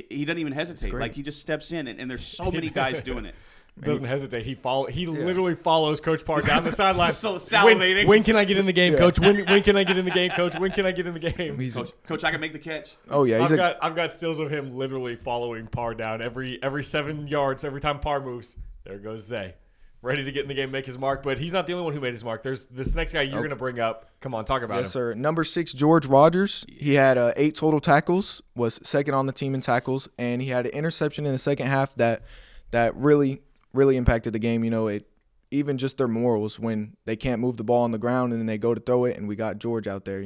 Speaker 1: He doesn't even hesitate. Like, he just steps in, and there's so many guys doing it.
Speaker 2: Doesn't hesitate. He literally follows Coach Parr down the sideline.
Speaker 1: So salivating.
Speaker 2: When can I get in the game, Coach? When can I get in the game, Coach? When can I get in the game?
Speaker 1: Coach, I can make the catch.
Speaker 3: Oh yeah.
Speaker 2: I've got stills of him literally following Parr down every 7 yards every time Parr moves. There goes Zay, ready to get in the game, make his mark. But he's not the only one who made his mark. There's this next guy you're going to bring up. Come on, talk about him.
Speaker 3: Yes, sir. Number 6, George Rogers. He had 8 total tackles, was second on the team in tackles, and he had an interception in the second half that really, really impacted the game. Even just their morals when they can't move the ball on the ground and then they go to throw it, and we got George out there.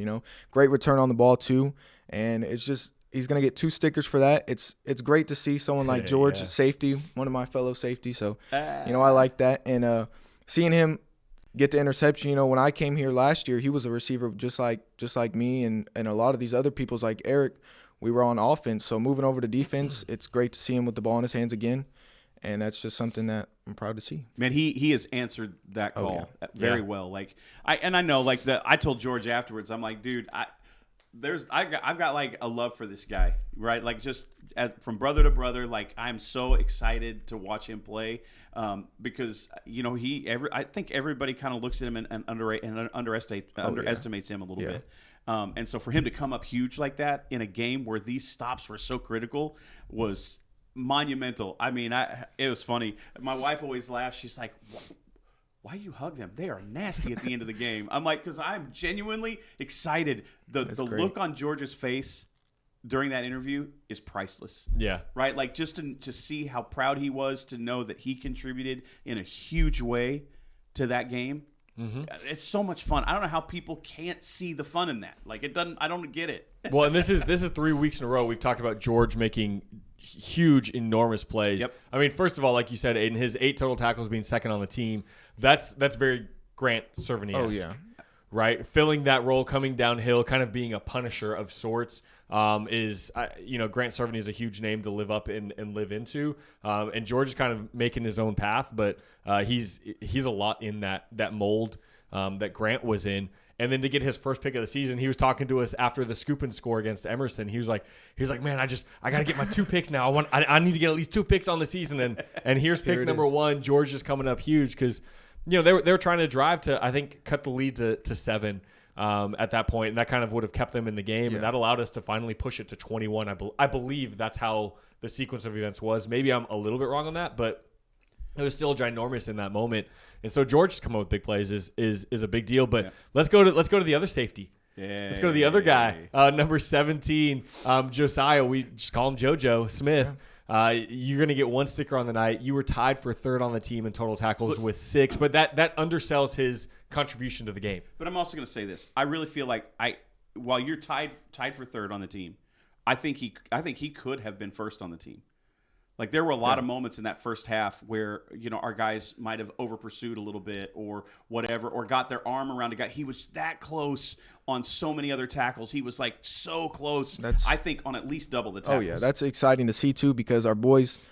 Speaker 3: Great return on the ball too, and it's just – he's going to get 2 stickers for that. It's great to see someone like George, safety, one of my fellow safeties. So, I like that. And seeing him get the interception, when I came here last year, he was a receiver just like me and a lot of these other people's like Eric. We were on offense. So moving over to defense, it's great to see him with the ball in his hands again. And that's just something that I'm proud to see.
Speaker 1: Man, he has answered that call very well. I know I told George afterwards, I'm like, dude, I've got like a love for this guy, right? Like, just from brother to brother, like, I'm so excited to watch him play, because I think everybody kind of looks at him and underestimates him a little bit. And so for him to come up huge like that in a game where these stops were so critical was monumental. I mean, it was funny. My wife always laughs. She's like, why you hug them? They are nasty at the end of the game. I'm like, because I'm genuinely excited. The look on George's face during that interview is priceless.
Speaker 2: Yeah.
Speaker 1: Right? Like, just to see how proud he was to know that he contributed in a huge way to that game. Mm-hmm. It's so much fun. I don't know how people can't see the fun in that. Like, I don't get it.
Speaker 2: Well, and this is 3 weeks in a row we've talked about George making huge, enormous plays.
Speaker 1: Yep.
Speaker 2: I mean, first of all, like you said, in his 8 total tackles being second on the team, that's very Grant Cervini-esque.
Speaker 3: Oh, yeah.
Speaker 2: Right? Filling that role, coming downhill, kind of being a punisher of sorts, Grant Cervini is a huge name to live up in and live into. And George is kind of making his own path, but he's a lot in that mold that Grant was in. And then to get his first pick of the season, he was talking to us after the scoop and score against Emerson. He was like, man, I got to get my 2 picks now. I need to get at least 2 picks on the season. And here's pick number 1. George is coming up huge because, they were trying to drive to, I think, cut the lead to 7 at that point, and that kind of would have kept them in the game, and that allowed us to finally push it to 21. I believe that's how the sequence of events was. Maybe I'm a little bit wrong on that, but it was still ginormous in that moment. And so George coming up with big plays is a big deal. But let's go to the other safety.
Speaker 1: Yeah.
Speaker 2: Let's go to the other guy, number 17, Josiah. We just call him JoJo Smith. You're going to get 1 sticker on the night. You were tied for 3rd on the team in total tackles with 6, but that undersells his contribution to the game.
Speaker 1: But I'm also going to say this. I really feel like while you're tied for 3rd on the team, I think he could have been 1st on the team. Like, there were a lot of moments in that first half where, our guys might have over pursued a little bit or whatever, or got their arm around a guy. He was that close on so many other tackles. He was like so close. I think on at least double the tackles.
Speaker 3: Oh yeah, that's exciting to see too, because our boys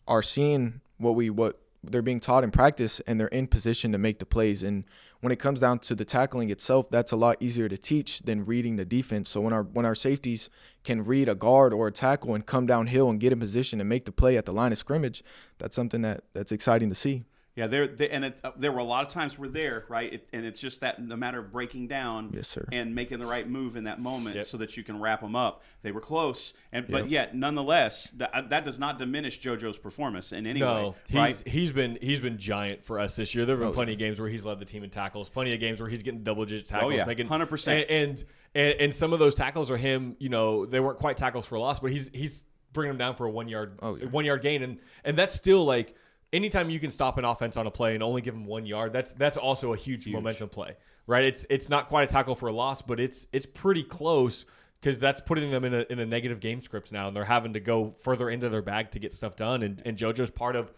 Speaker 3: are seeing what they're being taught in practice, and they're in position to make the plays. And when it comes down to the tackling itself, that's a lot easier to teach than reading the defense. So when our safeties can read a guard or a tackle and come downhill and get in position and make the play at the line of scrimmage, that's something that's exciting to see.
Speaker 1: Yeah, there were a lot of times we're there, right? And it's just that the matter of breaking down,
Speaker 3: yes, sir,
Speaker 1: and making the right move in that moment so that you can wrap them up. They were close, but yet nonetheless, that does not diminish JoJo's performance in any way. Right?
Speaker 2: He's been giant for us this year. There have been plenty of games where he's led the team in tackles, plenty of games where he's getting double-digit tackles, making
Speaker 1: 100%.
Speaker 2: And some of those tackles are him. You know, they weren't quite tackles for a loss, but he's bringing them down for a 1 yard gain, and that's still like. Anytime you can stop an offense on a play and only give them 1 yard, that's also a huge momentum play, right? It's not quite a tackle for a loss, but it's pretty close because that's putting them in a negative game script now, and they're having to go further into their bag to get stuff done. And JoJo's part of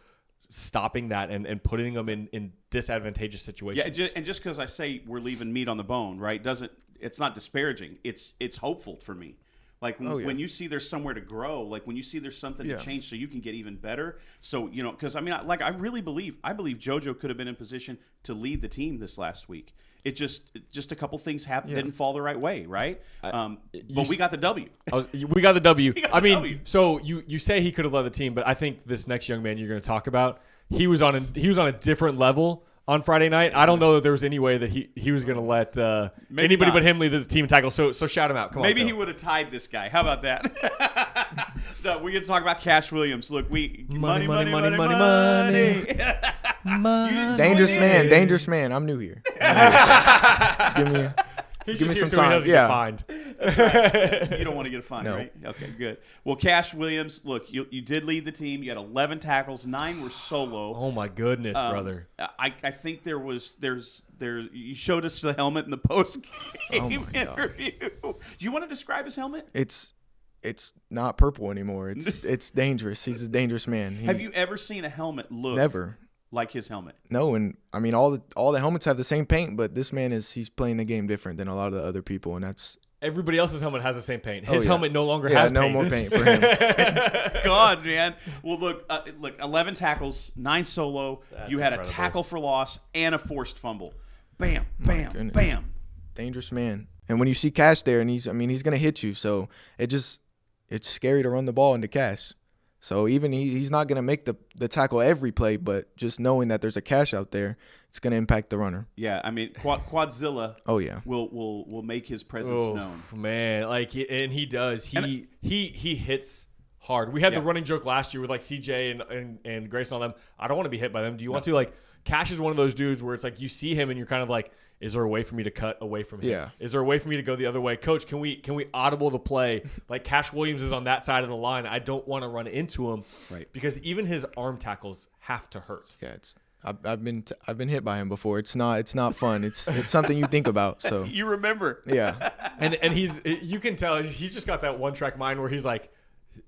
Speaker 2: stopping that and putting them in disadvantageous situations.
Speaker 1: Yeah, and just because I say we're leaving meat on the bone, right? It's not disparaging. It's hopeful for me. Like when you see there's somewhere to grow, like when you see there's something to change so you can get even better. So, you know, because I mean, I really believe JoJo could have been in position to lead the team this last week. It just a couple things didn't fall the right way, right? But we got the W.
Speaker 2: We got the W. W. So you say he could have led the team, but I think this next young man you're going to talk about, he was on a different level on Friday night. I don't know that there was any way that he was going to let anybody but him lead the team tackle. So shout him out. Come on.
Speaker 1: Maybe he would have tied this guy. How about that? No, we're going to talk about Cash Williams. Look, money.
Speaker 3: Dangerous man. I'm new here. Give me some time.
Speaker 2: Fined.
Speaker 1: Right. So you don't want to get a fine,
Speaker 3: no.
Speaker 1: Right? Okay, good. Well, Cash Williams, look, you did lead the team. You had 11 tackles, 9 were solo.
Speaker 2: Oh my goodness, brother!
Speaker 1: I think you showed us the helmet in the post game interview. Do you want to describe his helmet?
Speaker 3: It's not purple anymore. It's dangerous. He's a dangerous man.
Speaker 1: Have you ever seen a helmet look
Speaker 3: never
Speaker 1: like his helmet?
Speaker 3: No, and I mean all the helmets have the same paint, but this man he's playing the game different than a lot of the other people, and that's
Speaker 2: everybody else's helmet has the same paint. His helmet no longer has
Speaker 3: no
Speaker 2: paint.
Speaker 3: more paint for him.
Speaker 1: God, man. Well, look, 11 tackles, 9 solo.
Speaker 2: That's
Speaker 1: you had
Speaker 2: incredible.
Speaker 1: a tackle for loss and a forced fumble. Bam, bam, bam.
Speaker 3: Dangerous man. And when you see Cash there, and he's gonna hit you, so it's scary to run the ball into Cash. So even he's not going to make the tackle every play, but just knowing that there's a Cash out there, it's going to impact the runner.
Speaker 1: Yeah, I mean, Quadzilla will make his presence known.
Speaker 2: Man, and he does. He hits hard. We had the running joke last year with like CJ and Grace and all them. I don't want to be hit by them. Do you want to? Like, Cash is one of those dudes where it's like you see him and you're kind of like, is there a way for me to cut away from him?
Speaker 3: Yeah.
Speaker 2: Is there a way for me to go the other way? Coach, can we audible the play? Like Cash Williams is on that side of the line. I don't want to run into him.
Speaker 1: Right.
Speaker 2: Because even his arm tackles have to hurt.
Speaker 3: Yeah, I've been hit by him before. It's not fun. It's something you think about. So
Speaker 1: you remember.
Speaker 3: Yeah.
Speaker 2: And you can tell he's just got that one track mind where he's like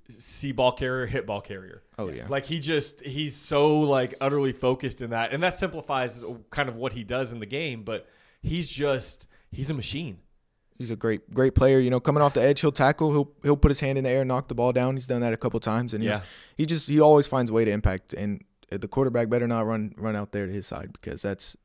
Speaker 2: see ball carrier, hit ball carrier.
Speaker 3: Oh yeah.
Speaker 2: Like he's so like utterly focused in that. And that simplifies kind of what he does in the game, but he's a machine.
Speaker 3: He's a great player. You know, coming off the edge, he'll tackle. He'll put his hand in the air, knock the ball down. He's done that a couple times, and he always finds a way to impact. And the quarterback better not run out there to his side because it's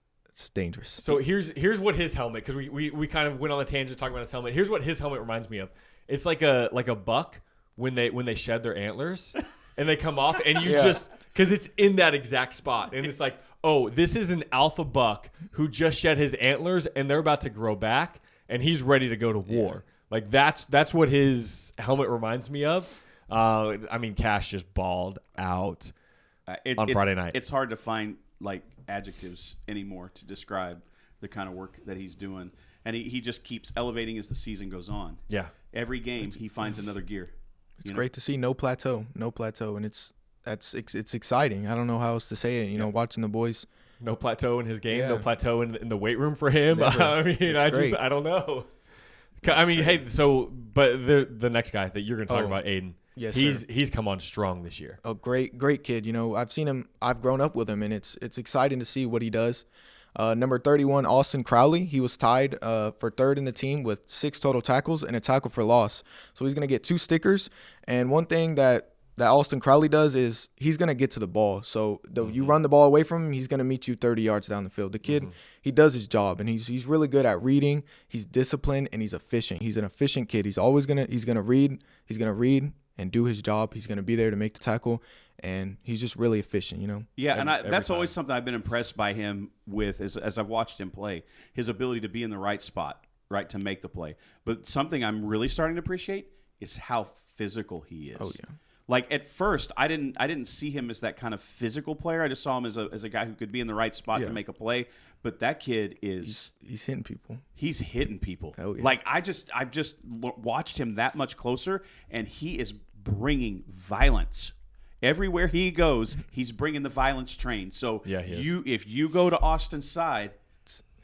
Speaker 3: dangerous.
Speaker 2: So here's what his helmet, because we kind of went on a tangent talking about his helmet. Here's what his helmet reminds me of. It's like a buck when they shed their antlers and they come off, and you just because it's in that exact spot, and it's like, oh, this is an alpha buck who just shed his antlers and they're about to grow back and he's ready to go to war. Like that's what his helmet reminds me of. I mean, Cash just balled out on Friday night.
Speaker 1: It's hard to find like adjectives anymore to describe the kind of work that he's doing. And he just keeps elevating as the season goes on.
Speaker 2: Yeah.
Speaker 1: Every game he finds another gear.
Speaker 3: It's great to see no plateau, and it's exciting. I don't know how else to say it. You know, watching the boys.
Speaker 2: No plateau in his game. No plateau in the weight room for him.
Speaker 3: Never.
Speaker 2: I mean, I don't know. I mean, hey, but the next guy that you're going to talk about, Aiden.
Speaker 3: Yes,
Speaker 2: he's come on strong this year.
Speaker 3: A great kid. You know, I've seen him. I've grown up with him, and it's exciting to see what he does. Number 31, Austin Crowley. He was tied for third in the team with 6 total tackles and a tackle for loss. So he's going to get 2 stickers. And one thing that Austin Crowley does is he's going to get to the ball. So you run the ball away from him, he's going to meet you 30 yards down the field. The kid, he does his job, and he's really good at reading. He's disciplined, and he's efficient. He's an efficient kid. He's going to read and do his job. He's going to be there to make the tackle, and he's just really efficient, you know?
Speaker 1: Yeah, that's always something I've been impressed by him with as I've watched him play, his ability to be in the right spot, right, to make the play. But something I'm really starting to appreciate is how physical he is.
Speaker 3: Oh, yeah.
Speaker 1: Like at first, I didn't see him as that kind of physical player. I just saw him as a guy who could be in the right spot to make a play. But that kid is
Speaker 3: he's hitting people.
Speaker 1: He's hitting people.
Speaker 3: Oh, yeah.
Speaker 1: Like I've just watched him that much closer, and he is bringing violence everywhere he goes. He's bringing the violence train. So if you go to Austin's side,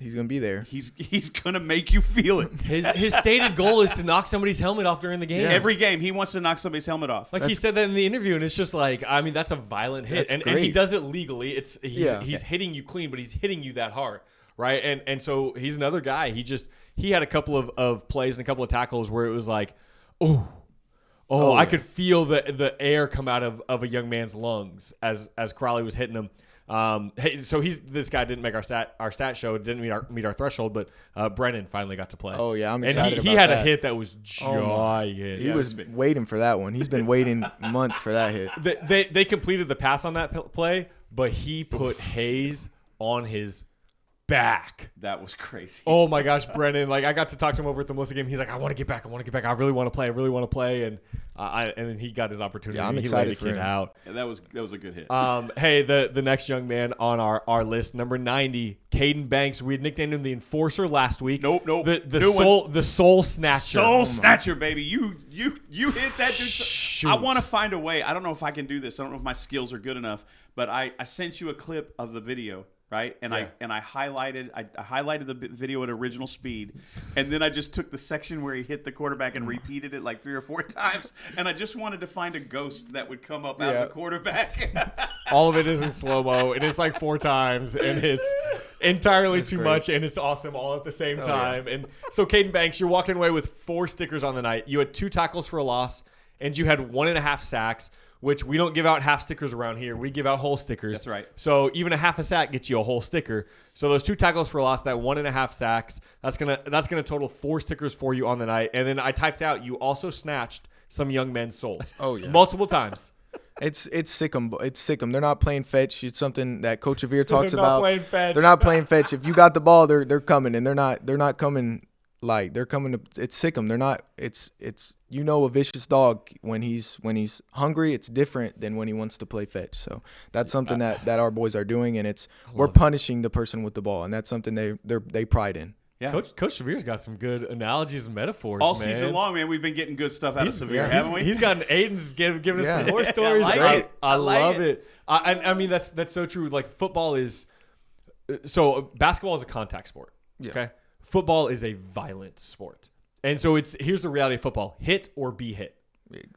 Speaker 3: he's gonna be there.
Speaker 1: He's gonna make you feel it.
Speaker 2: His stated goal is to knock somebody's helmet off during the game.
Speaker 1: Yeah. Every game, he wants to knock somebody's helmet off.
Speaker 2: He said that in the interview, and it's just like, I mean, that's a violent hit, and he does it legally. He's hitting you clean, but he's hitting you that hard, right? And so he's another guy. He had a couple of plays and a couple of tackles where it was like, I could feel the air come out of a young man's lungs as Crowley was hitting him. So this guy didn't make our stat show, didn't meet our threshold, but Brennan finally got to play.
Speaker 3: Oh yeah, I'm excited
Speaker 2: and
Speaker 3: about
Speaker 2: he had
Speaker 3: that.
Speaker 2: a hit that was giant.
Speaker 3: He was waiting for that one. He's been waiting months for that hit.
Speaker 2: They completed the pass on that play, but he put Hayes on his back.
Speaker 1: That was crazy.
Speaker 2: Oh my gosh, Brennan! Like I got to talk to him over at the Melissa game. He's like, I want to get back. I really want to play. And then he got his opportunity.
Speaker 3: Yeah, I'm
Speaker 2: he
Speaker 3: excited
Speaker 2: laid the
Speaker 3: for
Speaker 2: kid
Speaker 3: him.
Speaker 2: out.
Speaker 1: Yeah, that was a good hit.
Speaker 2: Hey, the next young man on our list, number 90, Caden Banks. We had nicknamed him the Enforcer last week.
Speaker 1: Nope.
Speaker 2: The soul snatcher.
Speaker 1: Soul snatcher, baby. You hit that dude.
Speaker 2: Shoot.
Speaker 1: I want to find a way. I don't know if I can do this. I don't know if my skills are good enough. But I sent you a clip of the video. Right, and I highlighted the video at original speed, and then I just took the section where he hit the quarterback and repeated it like 3 or 4 times, and I just wanted to find a ghost that would come up out of the quarterback.
Speaker 2: All of it is in slow mo, and it's like 4 times, and it's entirely too much, and it's awesome all at the same time. Yeah. And so, Caden Banks, you're walking away with 4 stickers on the night. You had 2 tackles for a loss, and you had 1.5 sacks. Which we don't give out half stickers around here. We give out whole stickers.
Speaker 1: That's right.
Speaker 2: So even a half a sack gets you a whole sticker. So those 2 tackles for a loss, that 1.5 sacks, that's gonna total 4 stickers for you on the night. And then I typed out, you also snatched some young men's souls.
Speaker 3: Oh yeah,
Speaker 2: multiple times.
Speaker 3: It's sick 'em. It's sick 'em. They're not playing fetch. It's something that Coach Avere talks
Speaker 2: They're
Speaker 3: about.
Speaker 2: not playing fetch.
Speaker 3: They're not playing fetch. If you got the ball, they're coming, and they're not coming light. They're coming to. It's sick 'em. They're not. It's. You know, a vicious dog when he's hungry, it's different than when he wants to play fetch. So that's something that our boys are doing, and we're punishing the person with the ball, and that's something they pride in.
Speaker 2: Yeah, Coach Severe's got some good analogies and metaphors
Speaker 1: all season long, man. We've been getting good stuff out of Severe, haven't we?
Speaker 2: He's gotten Aiden's giving us some more stories. I love it. I mean, that's so true. Like football is so basketball is a contact sport. Yeah. Okay, football is a violent sport. And so here's the reality of football: hit or be hit,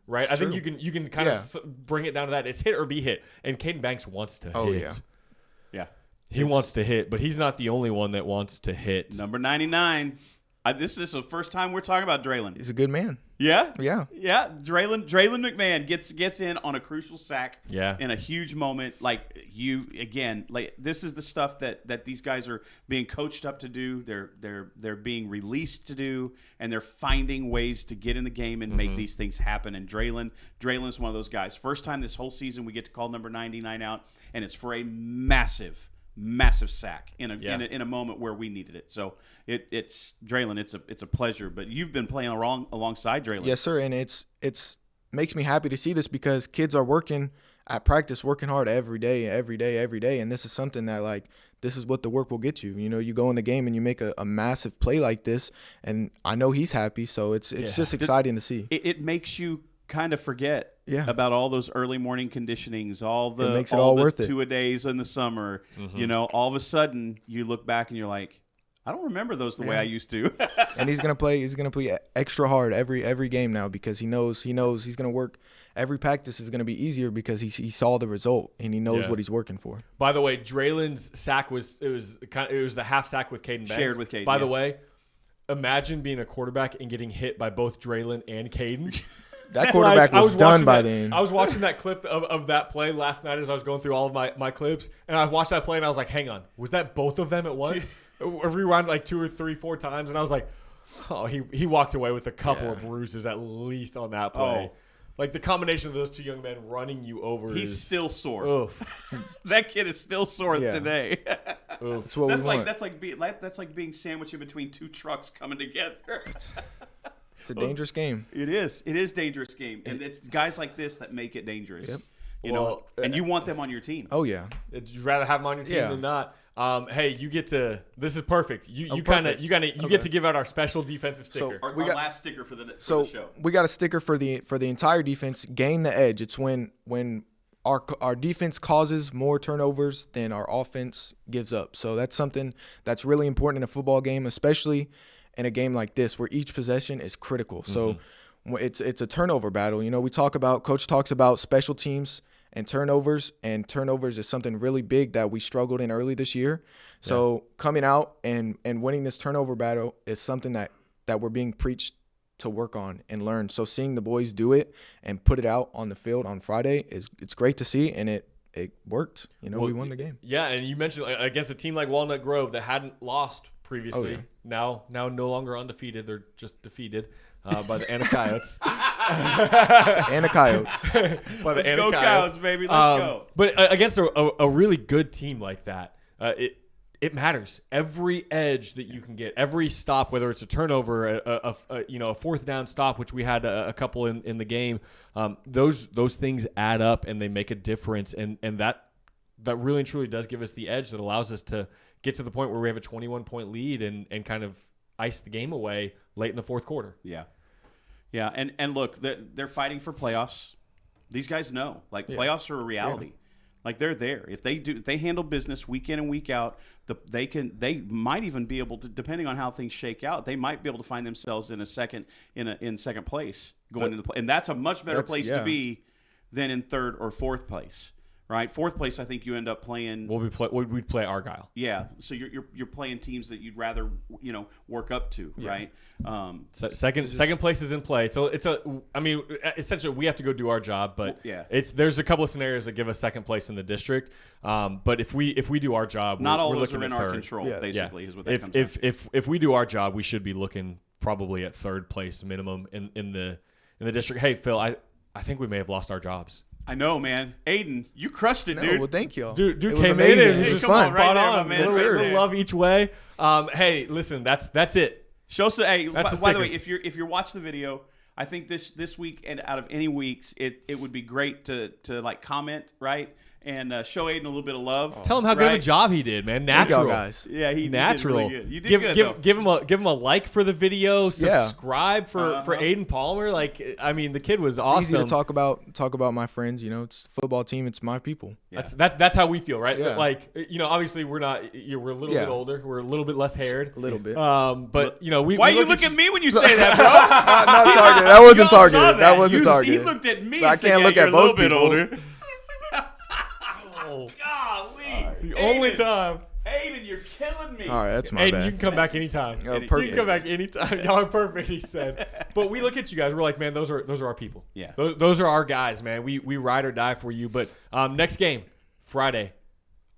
Speaker 2: right? I think you can kind of bring it down to that. It's hit or be hit. And Caden Banks wants to hit.
Speaker 1: Yeah,
Speaker 2: he wants to hit, but he's not the only one that wants to hit.
Speaker 1: Number 99. This is the first time we're talking about Draylon.
Speaker 3: He's a good man.
Speaker 1: Yeah?
Speaker 3: Yeah.
Speaker 1: Draylon McMahon gets in on a crucial sack in a huge moment. Like this is the stuff that these guys are being coached up to do. They're being released to do, and they're finding ways to get in the game and make these things happen. And Draylon's one of those guys. First time this whole season we get to call number 99 out, and it's for a massive sack in a moment where we needed it. So it's Draylon. It's a pleasure. But you've been playing alongside Draylon.
Speaker 3: Yes, sir. And it's makes me happy to see this because kids are working at practice, working hard every day. And this is something that this is what the work will get you. You know, you go in the game and you make a massive play like this, and I know he's happy. So it's just exciting to see.
Speaker 1: It makes you kind of forget about all those early morning conditionings, all the
Speaker 3: worth it.
Speaker 1: 2-a-days in the summer. You know, all of a sudden you look back and you're like, I don't remember those the way I used to.
Speaker 3: And he's gonna play extra hard every game now because he knows he's gonna work. Every practice is gonna be easier because he saw the result and he knows what he's working for.
Speaker 2: By the way, Draylon's sack was the half sack with Caden Banks.
Speaker 1: Shared with Caden.
Speaker 2: By the way, imagine being a quarterback and getting hit by both Draylon and Caden.
Speaker 3: that quarterback was done by then.
Speaker 2: I was watching that clip of that play last night as I was going through all of my clips, and I watched that play and I was like, hang on, was that both of them at once? I rewound like 2 or 3, 4 times, and I was like, oh, he walked away with a couple of bruises at least on that play. Like the combination of those 2 young men running you over.
Speaker 1: He's still sore. That kid is still sore today.
Speaker 3: That's what we want.
Speaker 1: That's like being sandwiched in between 2 trucks coming together.
Speaker 3: It's a dangerous game.
Speaker 1: It is. It is a dangerous game, and it's guys like this that make it dangerous.
Speaker 3: Yep.
Speaker 1: You know, and you want them on your team.
Speaker 3: Oh yeah.
Speaker 2: You'd rather have them on your team than not. Hey, you get to. This is perfect. You get to give out our special defensive sticker.
Speaker 1: Our last sticker for the show.
Speaker 3: We got a sticker for the entire defense. Gain the edge. It's when our defense causes more turnovers than our offense gives up. So that's something that's really important in a football game, especially in a game like this where each possession is critical. So it's a turnover battle. You know, Coach talks about special teams and turnovers is something really big that we struggled in early this year. So coming out and winning this turnover battle is something that we're being preached to work on and learn. So seeing the boys do it and put it out on the field on Friday it's great to see, and it worked. You know, we won the game.
Speaker 2: Yeah, and you mentioned against a team like Walnut Grove that hadn't lost previously. Now no longer undefeated. They're just defeated by the Coyotes.
Speaker 3: Coyotes.
Speaker 1: Let's go Coyotes, baby. Let's go.
Speaker 2: But against a really good team like that, it matters. Every edge that you can get, every stop, whether it's a turnover, a 4th down stop, which we had a couple in the game, those things add up and they make a difference. And that really and truly does give us the edge that allows us to get to the point where we have a 21-point lead and kind of ice the game away late in the 4th quarter.
Speaker 1: Yeah. Yeah, and look, they're fighting for playoffs. These guys know, playoffs are a reality. Yeah. Like they're there. If they handle business week in and week out, they might even be able to, depending on how things shake out, they might be able to find themselves in second place going into the play, and that's a much better place to be than in 3rd or 4th place. Right, 4th place. I think you end up playing.
Speaker 2: We'd play Argyle.
Speaker 1: Yeah, so you're playing teams that you'd rather work up to, right?
Speaker 2: So second place is in play. So essentially we have to go do our job, but there's a couple of scenarios that give us 2nd place in the district. But if we do our job,
Speaker 1: not all
Speaker 2: we're
Speaker 1: those
Speaker 2: looking
Speaker 1: are in
Speaker 2: at
Speaker 1: our
Speaker 2: 3rd.
Speaker 1: control. Basically, is what that comes
Speaker 2: down. If we do our job, we should be looking probably at 3rd place minimum in the district. Hey Phil, I think we may have lost our jobs.
Speaker 1: I know, man. Aiden, you crushed it, dude.
Speaker 3: Well, thank you.
Speaker 2: Dude
Speaker 3: amazing.
Speaker 2: came in. It was just
Speaker 3: fun.
Speaker 2: Spot on,
Speaker 1: man.
Speaker 2: Little love each way. Hey, listen, that's it.
Speaker 1: Show us. Hey, by the way,
Speaker 2: stickers.
Speaker 1: if you're watching the video, I think this week and out of any weeks, it would be great to comment, right? And show Aiden a little bit of love.
Speaker 2: Tell him how good of a job he did, man. Natural,
Speaker 3: guys.
Speaker 1: Yeah, he
Speaker 2: natural.
Speaker 1: did really good. You did good.
Speaker 2: Give him a like for the video. Subscribe for Aiden Palmer. The kid was awesome.
Speaker 3: It's easy to talk about my friends. You know, it's a football team. It's my people.
Speaker 2: Yeah. That's how we feel, right? Yeah. Obviously we're not. We're a little bit older. We're a little bit less haired.
Speaker 3: A little bit.
Speaker 2: But we.
Speaker 1: Why you look at me when you say that, bro?
Speaker 3: Not targeted. That wasn't targeted. That wasn't targeted.
Speaker 1: He looked at me.
Speaker 3: I can't look at both people.
Speaker 1: Older.
Speaker 2: Golly. The only time.
Speaker 1: Aiden, you're killing me.
Speaker 3: All right, that's my
Speaker 2: Aiden,
Speaker 3: bad.
Speaker 2: you can come back anytime.
Speaker 3: Perfect.
Speaker 2: You can come back anytime. Y'all are perfect, he said. But we look at you guys. We're like, man, those are our people.
Speaker 1: Yeah.
Speaker 2: Those are our guys, man. We ride or die for you. But next game, Friday,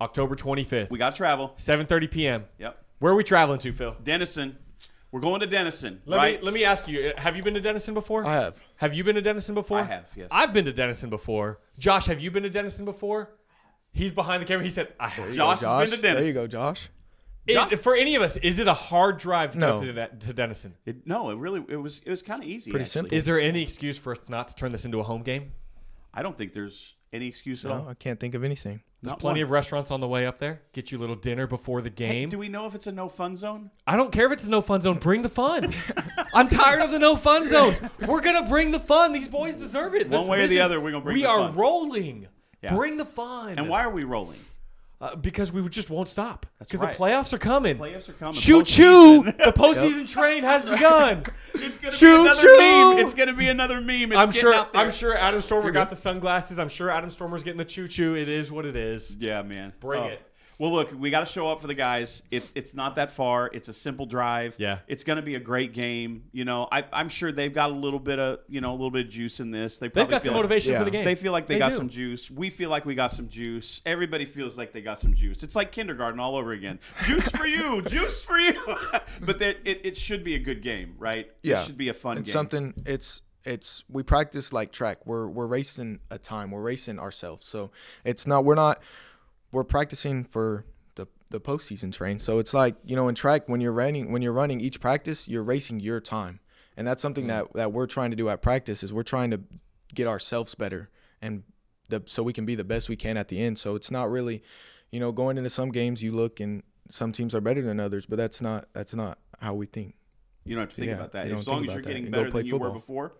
Speaker 2: October 25th.
Speaker 1: We got to travel.
Speaker 2: 7:30 p.m.
Speaker 1: Yep.
Speaker 2: Where are we traveling to, Phil?
Speaker 1: Denison. We're going to Denison.
Speaker 2: Let me ask you, have you been to Denison before?
Speaker 3: I have.
Speaker 2: Have you been to Denison before?
Speaker 1: I have, yes.
Speaker 2: I've been to Denison before. Josh, have you been to Denison before? He's behind the camera. He said, I have.
Speaker 1: Josh has been to Denison.
Speaker 3: There you go, Josh.
Speaker 2: For any of us, is it a hard drive to
Speaker 3: No.
Speaker 2: go to Denison?
Speaker 1: It was kind of easy.
Speaker 3: Pretty
Speaker 1: actually.
Speaker 3: simple.
Speaker 2: Is there any excuse for us not to turn this into a home game?
Speaker 1: I don't think there's any excuse at all.
Speaker 3: No, I can't think of anything.
Speaker 2: There's plenty of restaurants on the way up there. Get you a little dinner before the game.
Speaker 1: Hey, do we know if it's a no fun zone?
Speaker 2: I don't care if it's a no fun zone. Bring the fun. I'm tired of the no fun zones. We're gonna bring the fun. These boys deserve it.
Speaker 1: One way or the other, we're gonna bring the fun.
Speaker 2: We are rolling.
Speaker 1: Yeah.
Speaker 2: Bring the fun.
Speaker 1: And why are we rolling?
Speaker 2: Because we just won't stop. Because
Speaker 1: right.
Speaker 2: the playoffs are coming.
Speaker 1: Playoffs are coming.
Speaker 2: Choo choo! The postseason train has begun.
Speaker 1: It's gonna be another meme. It's gonna be another meme.
Speaker 2: I'm sure Adam Stormer got the sunglasses. I'm sure Adam Stormer's getting the choo choo. It is what it is.
Speaker 1: Yeah, man.
Speaker 2: Bring it.
Speaker 1: Well, look, we got to show up for the guys. It's not that far. It's a simple drive.
Speaker 2: Yeah.
Speaker 1: It's going to be a great game. You know, I'm sure they've got a little bit of juice in this.
Speaker 2: They've got some motivation for the game.
Speaker 1: They feel like they got some juice. We feel like we got some juice. Everybody feels like they got some juice. It's like kindergarten all over again. Juice for you. Juice for you. But it should be a good game, right?
Speaker 3: Yeah.
Speaker 1: It should be a fun game.
Speaker 3: Something. It's we practice like track. We're racing a time. We're racing ourselves. So it's not. We're practicing for the postseason train. So it's like, you know, in track, when you're running each practice, you're racing your time. And that's something that we're trying to do at practice is we're trying to get ourselves better and so we can be the best we can at the end. So it's not really, you know, going into some games you look and some teams are better than others, but that's not how we think.
Speaker 1: You don't have to think about that. As long as you're getting better than you were before.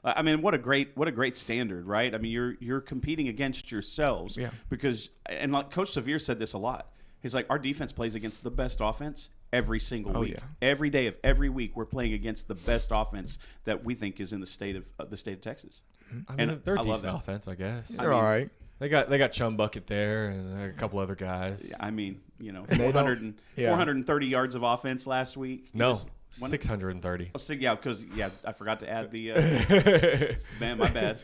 Speaker 1: I mean, what a great standard, right? I mean, you're competing against yourselves because, and like Coach Sevier said this a lot. He's like, our defense plays against the best offense every single week. Yeah. Every day of every week, we're playing against the best offense that we think is in the state of Texas.
Speaker 2: I mean, they're a decent offense, I guess.
Speaker 3: They're all right.
Speaker 2: They got Chum Bucket there and a couple other guys.
Speaker 1: Yeah, I mean, you know, 430 yards of offense last week.
Speaker 2: No. 630.
Speaker 1: Oh, yeah, because I forgot to add the man. My bad.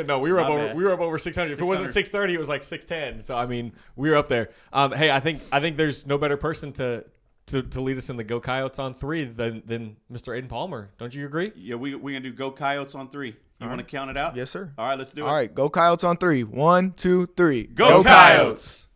Speaker 2: No, we were up over 600. If it wasn't 630, it was like 610. So I mean, we were up there. Hey, I think there's no better person to lead us in the Go Coyotes on 3 than Mr. Aiden Palmer. Don't you agree?
Speaker 1: Yeah, we gonna do Go Coyotes on 3. You want to count it out?
Speaker 3: Yes, sir.
Speaker 1: All right, let's do it.
Speaker 3: All right, Go Coyotes on 3. 1, 2, 3.
Speaker 1: Go Coyotes!